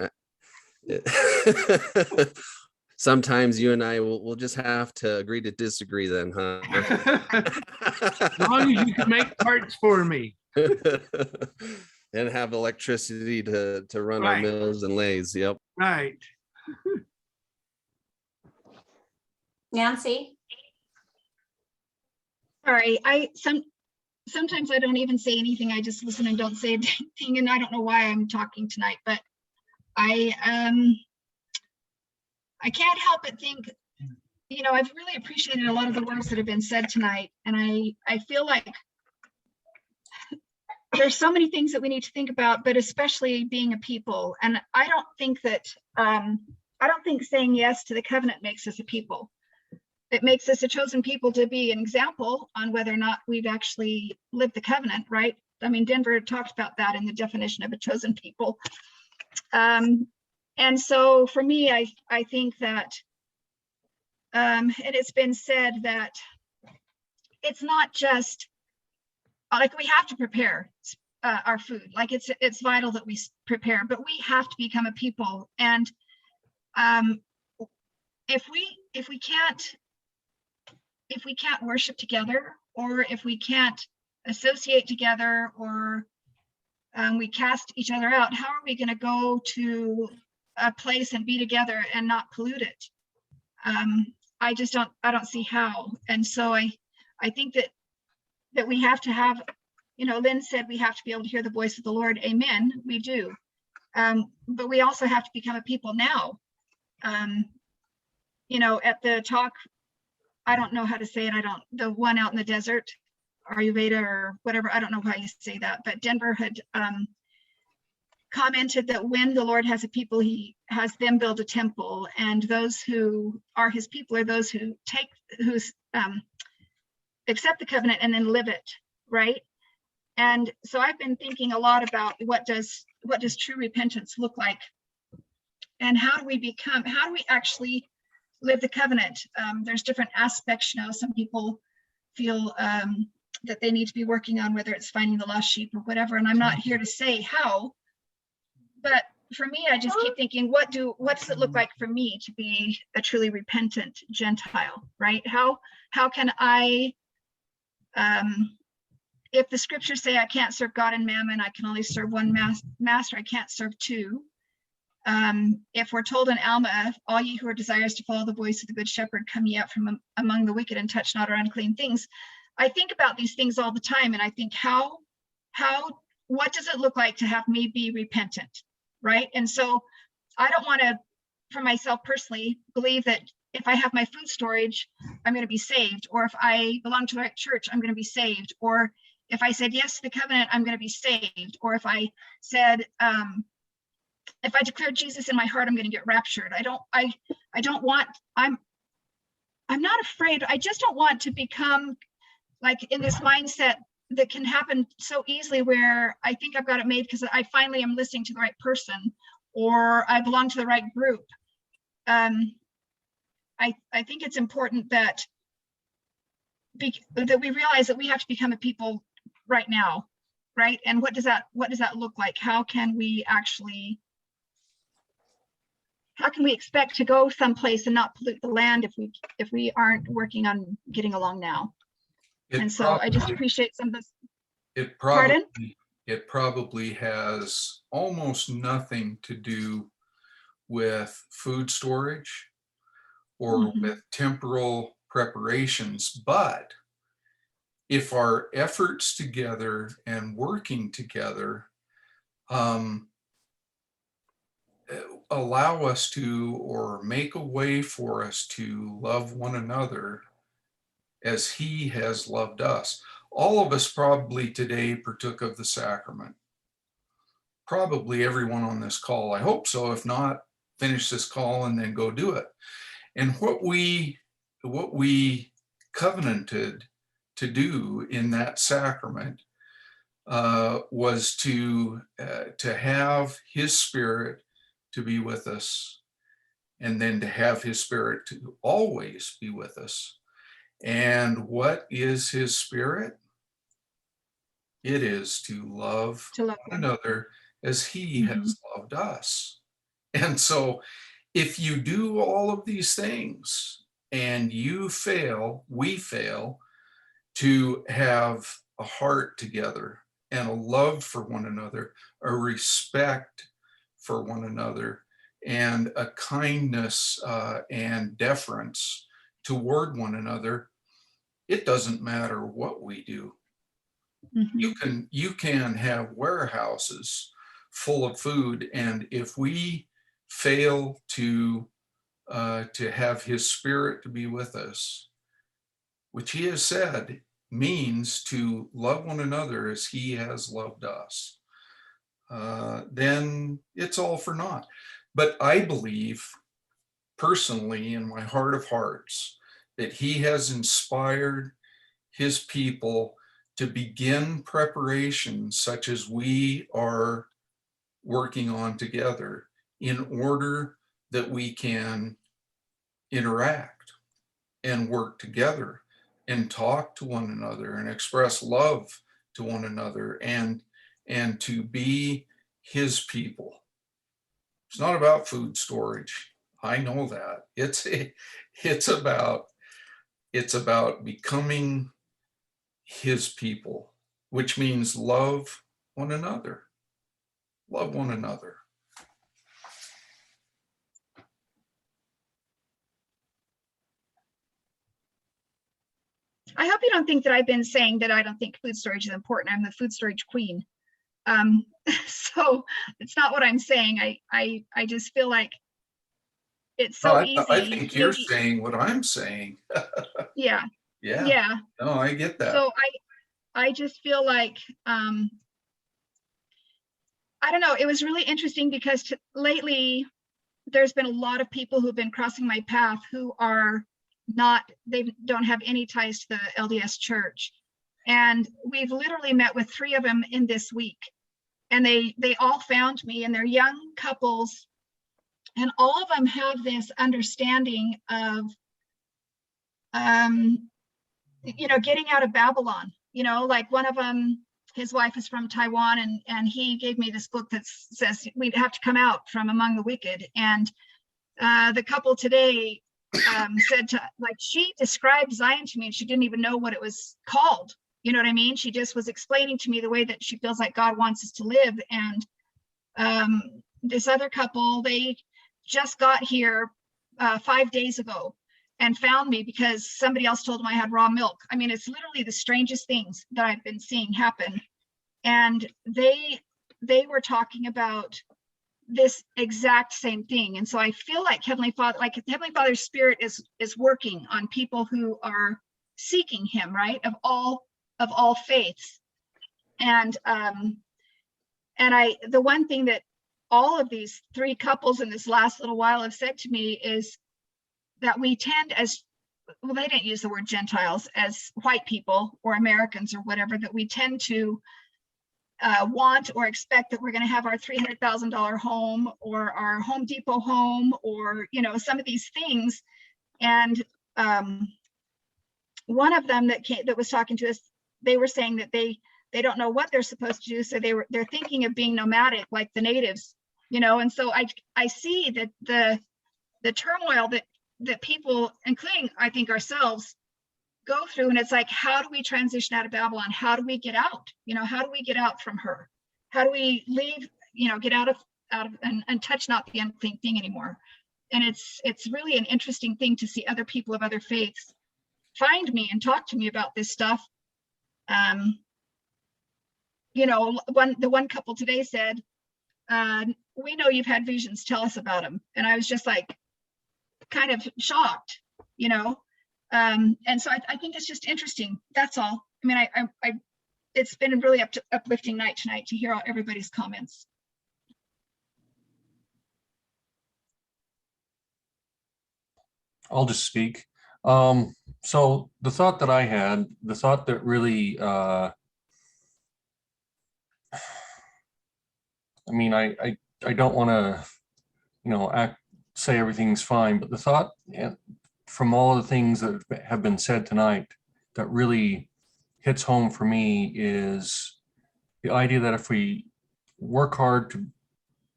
sometimes you and I will just have to agree to disagree then, huh? As long as you can make parts for me. And have electricity to run our Right. mills and lathes. Yep. Right. Nancy? Sorry, sometimes I don't even say anything. I just listen and don't say anything, and I don't know why I'm talking tonight, but I can't help but think, you know, I've really appreciated a lot of the words that have been said tonight, and I feel like there's so many things that we need to think about, but especially being a people. And I don't think saying yes to the covenant makes us a people. It makes us a chosen people to be an example on whether or not we've actually lived the covenant, right? I mean, Denver talked about that in the definition of a chosen people. And so for me, I think that, and it's been said that it's not just like we have to prepare our food. Like it's vital that we prepare, but we have to become a people. And if we can't worship together, or if we can't associate together, or we cast each other out, how are we going to go to a place and be together and not pollute it? I don't see how. And so I think that we have to have, you know, Lynn said we have to be able to hear the voice of the Lord. Amen. We do. But we also have to become a people now. You know, at the talk, I don't know how to say it. The one out in the desert, Ayurveda or whatever, I don't know how you say that, but Denver had commented that when the Lord has a people, he has them build a temple, and those who are his people are those who accept the covenant and then live it, right? And so I've been thinking a lot about what does true repentance look like, and how do we actually live the covenant? There's different aspects. You know, some people feel that they need to be working on, whether it's finding the lost sheep or whatever, and I'm not here to say how, but for me, I just keep thinking, what does it look like for me to be a truly repentant Gentile, right? How can I, if the scriptures say I can't serve God and mammon, I can only serve one master, I can't serve two. If we're told in Alma, all ye who are desirous to follow the voice of the good shepherd, come ye out from among the wicked and touch not our unclean things. I think about these things all the time, and I think what does it look like to have me be repentant, right? And so I don't want to, for myself personally, believe that if I have my food storage, I'm going to be saved, or if I belong to the right church, I'm going to be saved, or if I said yes to the covenant, I'm going to be saved, or if I said, if I declare Jesus in my heart, I'm going to get raptured. I'm not afraid. I just don't want to become like in this mindset that can happen so easily, where I think I've got it made because I finally am listening to the right person, or I belong to the right group. I think it's important that we realize that we have to become a people right now, right? And what does that look like? How can we expect to go someplace and not pollute the land if we aren't working on getting along now? And so I just appreciate some of this. It probably has almost nothing to do with food storage or with temporal preparations, but if our efforts together and working together allow us to, or make a way for us to love one another as he has loved us. All of us probably today partook of the sacrament. Probably everyone on this call, I hope so. If not, finish this call and then go do it. And what we covenanted to do in that sacrament was to have his spirit to be with us, and then to have his spirit to always be with us. And what is his spirit? It is to love one another as he has loved us. And so if you do all of these things and you fail, we fail to have a heart together and a love for one another, a respect for one another, and a kindness and deference toward one another, it doesn't matter what we do. You can have warehouses full of food, and if we fail to have his spirit to be with us, which he has said means to love one another as he has loved us, then it's all for naught. But I believe personally in my heart of hearts that he has inspired his people to begin preparations such as we are working on together in order that we can interact and work together and talk to one another and express love to one another and to be his people. It's not about food storage. I know that. It's about becoming his people, which means love one another. Love one another. I hope you don't think that I've been saying that I don't think food storage is important. I'm the food storage queen. So it's not what I'm saying. I just feel like it's so easy. I think you're saying what I'm saying. Yeah. Yeah. Yeah. No, I get that. So I just feel like, I don't know, it was really interesting because lately there's been a lot of people who've been crossing my path who are not, they don't have any ties to the LDS church. And we've literally met with 3 of them in this week. And they all found me, and they're young couples. And all of them have this understanding of, getting out of Babylon. Like one of them, his wife is from Taiwan, and he gave me this book that says we'd have to come out from among the wicked. And the couple today said she described Zion to me, and she didn't even know what it was called. You know what I mean? She just was explaining to me the way that she feels like God wants us to live. And this other couple, they just got here 5 days ago and found me because somebody else told them I had raw milk. I mean, it's literally the strangest things that I've been seeing happen. And they were talking about this exact same thing. And so I feel like Heavenly Father's Spirit is working on people who are seeking him, right? Of all faiths. And the one thing that all of these 3 couples in this last little while have said to me is that we tend they didn't use the word Gentiles, as white people or Americans or whatever, that we tend to want or expect that we're going to have our $300,000 home or our Home Depot home or, some of these things. And one of them that was talking to us, they were saying that they don't know what they're supposed to do. So they're thinking of being nomadic like the natives, and so I see that the turmoil that people, including I think ourselves, go through. And it's like, how do we transition out of Babylon? How do we get out? How do we get out from her? How do we leave, get out of and touch not the unclean thing anymore? And it's really an interesting thing to see other people of other faiths find me and talk to me about this stuff. The one couple today said, we know you've had visions, tell us about them. And I was just like, kind of shocked, and so I think it's just interesting. That's all. I mean, I it's been a really uplifting night tonight to hear all everybody's comments. I'll just speak. So the thought that I had, the thought that really, I mean, I don't want to, say everything's fine, but the thought from all of the things that have been said tonight that really hits home for me is the idea that if we work hard to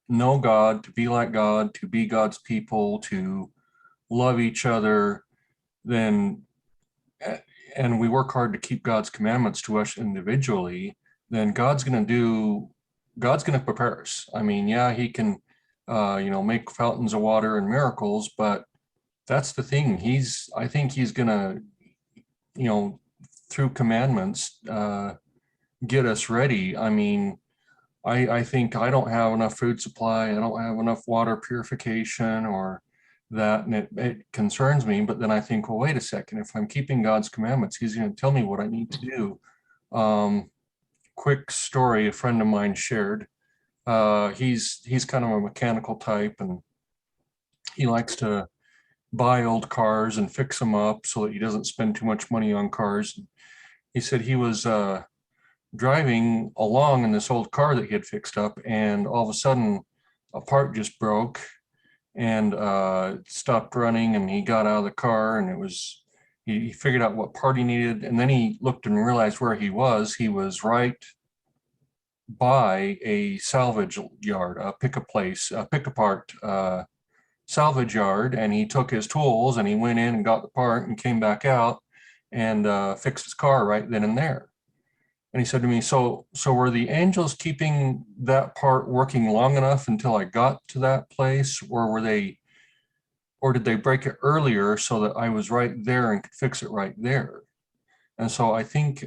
know God, to be like God, to be God's people, to love each other, then, and we work hard to keep God's commandments to us individually, then God's going to prepare us. I mean, yeah, he can, make fountains of water and miracles, but that's the thing. I think he's going to, through commandments, get us ready. I mean, I think I don't have enough food supply. I don't have enough water purification or that, and it concerns me. But then I think, well, wait a second, if I'm keeping God's commandments, he's going to tell me what I need to do. Quick story a friend of mine shared. He's kind of a mechanical type, and he likes to buy old cars and fix them up so that he doesn't spend too much money on cars. He said he was driving along in this old car that he had fixed up, and all of a sudden a part just broke and stopped running, and he got out of the car, and he figured out what part he needed, and then he looked and realized where he was. He was right by a salvage yard, a pick-apart salvage yard, and he took his tools and he went in and got the part and came back out and fixed his car right then and there. And he said to me, so were the angels keeping that part working long enough until I got to that place, or did they break it earlier so that I was right there and could fix it right there? And so I think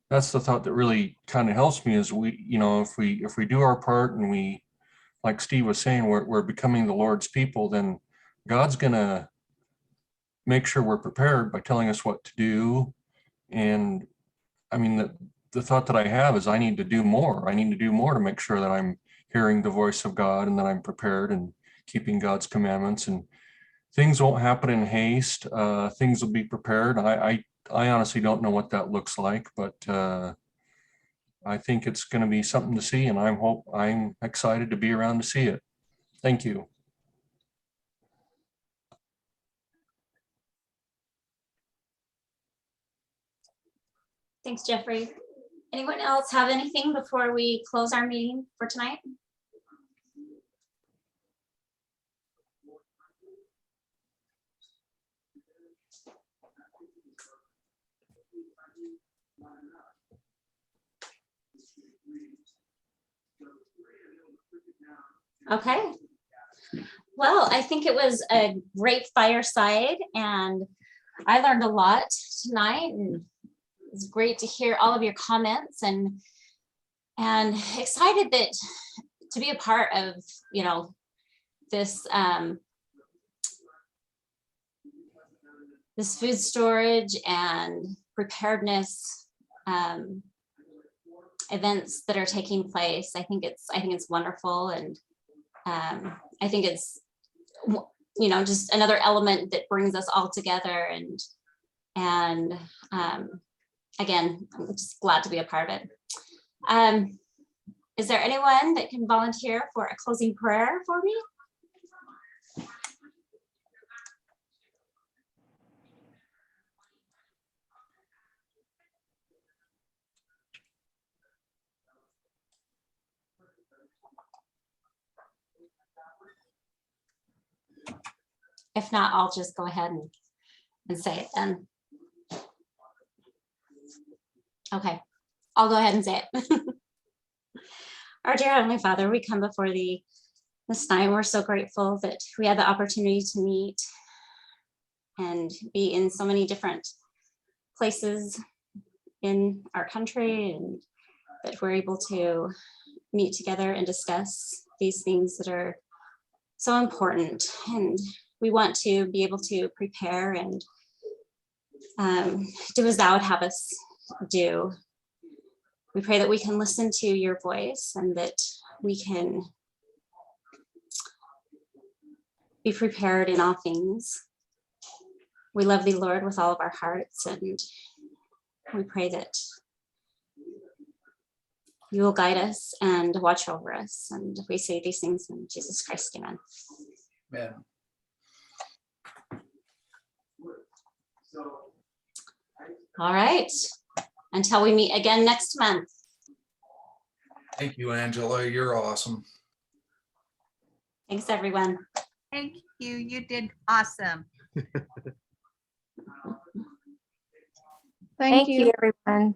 that's the thought that really kind of helps me is if we do our part and we, like Steve was saying, we're becoming the Lord's people, then God's gonna make sure we're prepared by telling us what to do. And I mean, the thought that I have is I need to do more. I need to do more to make sure that I'm hearing the voice of God and that I'm prepared and keeping God's commandments. And things won't happen in haste. Things will be prepared. I honestly don't know what that looks like, but I think it's going to be something to see, and I'm excited to be around to see it. Thank you. Thanks, Jeffrey. Anyone else have anything before we close our meeting for tonight? Okay. Well, I think it was a great fireside, and I learned a lot tonight, and it's great to hear all of your comments, and excited that to be a part of this this food storage and preparedness events that are taking place. I think it's wonderful, and I think it's just another element that brings us all together, and again, I'm just glad to be a part of it. Is there anyone that can volunteer for a closing prayer for me? If not, I'll just go ahead and say it then. Okay, I'll go ahead and say it. Our dear Heavenly Father, we come before thee this night. We're so grateful that we had the opportunity to meet and be in so many different places in our country, and that we're able to meet together and discuss these things that are so important. And we want to be able to prepare and do as thou would have us do. We pray that we can listen to your voice and that we can be prepared in all things. We love thee, Lord, with all of our hearts, and we pray that you will guide us and watch over us. And we say these things in Jesus Christ, amen. Amen. All right, until we meet again next month. Thank you, Angela. You're awesome. Thanks, everyone. Thank you. You did awesome. Thank you. everyone.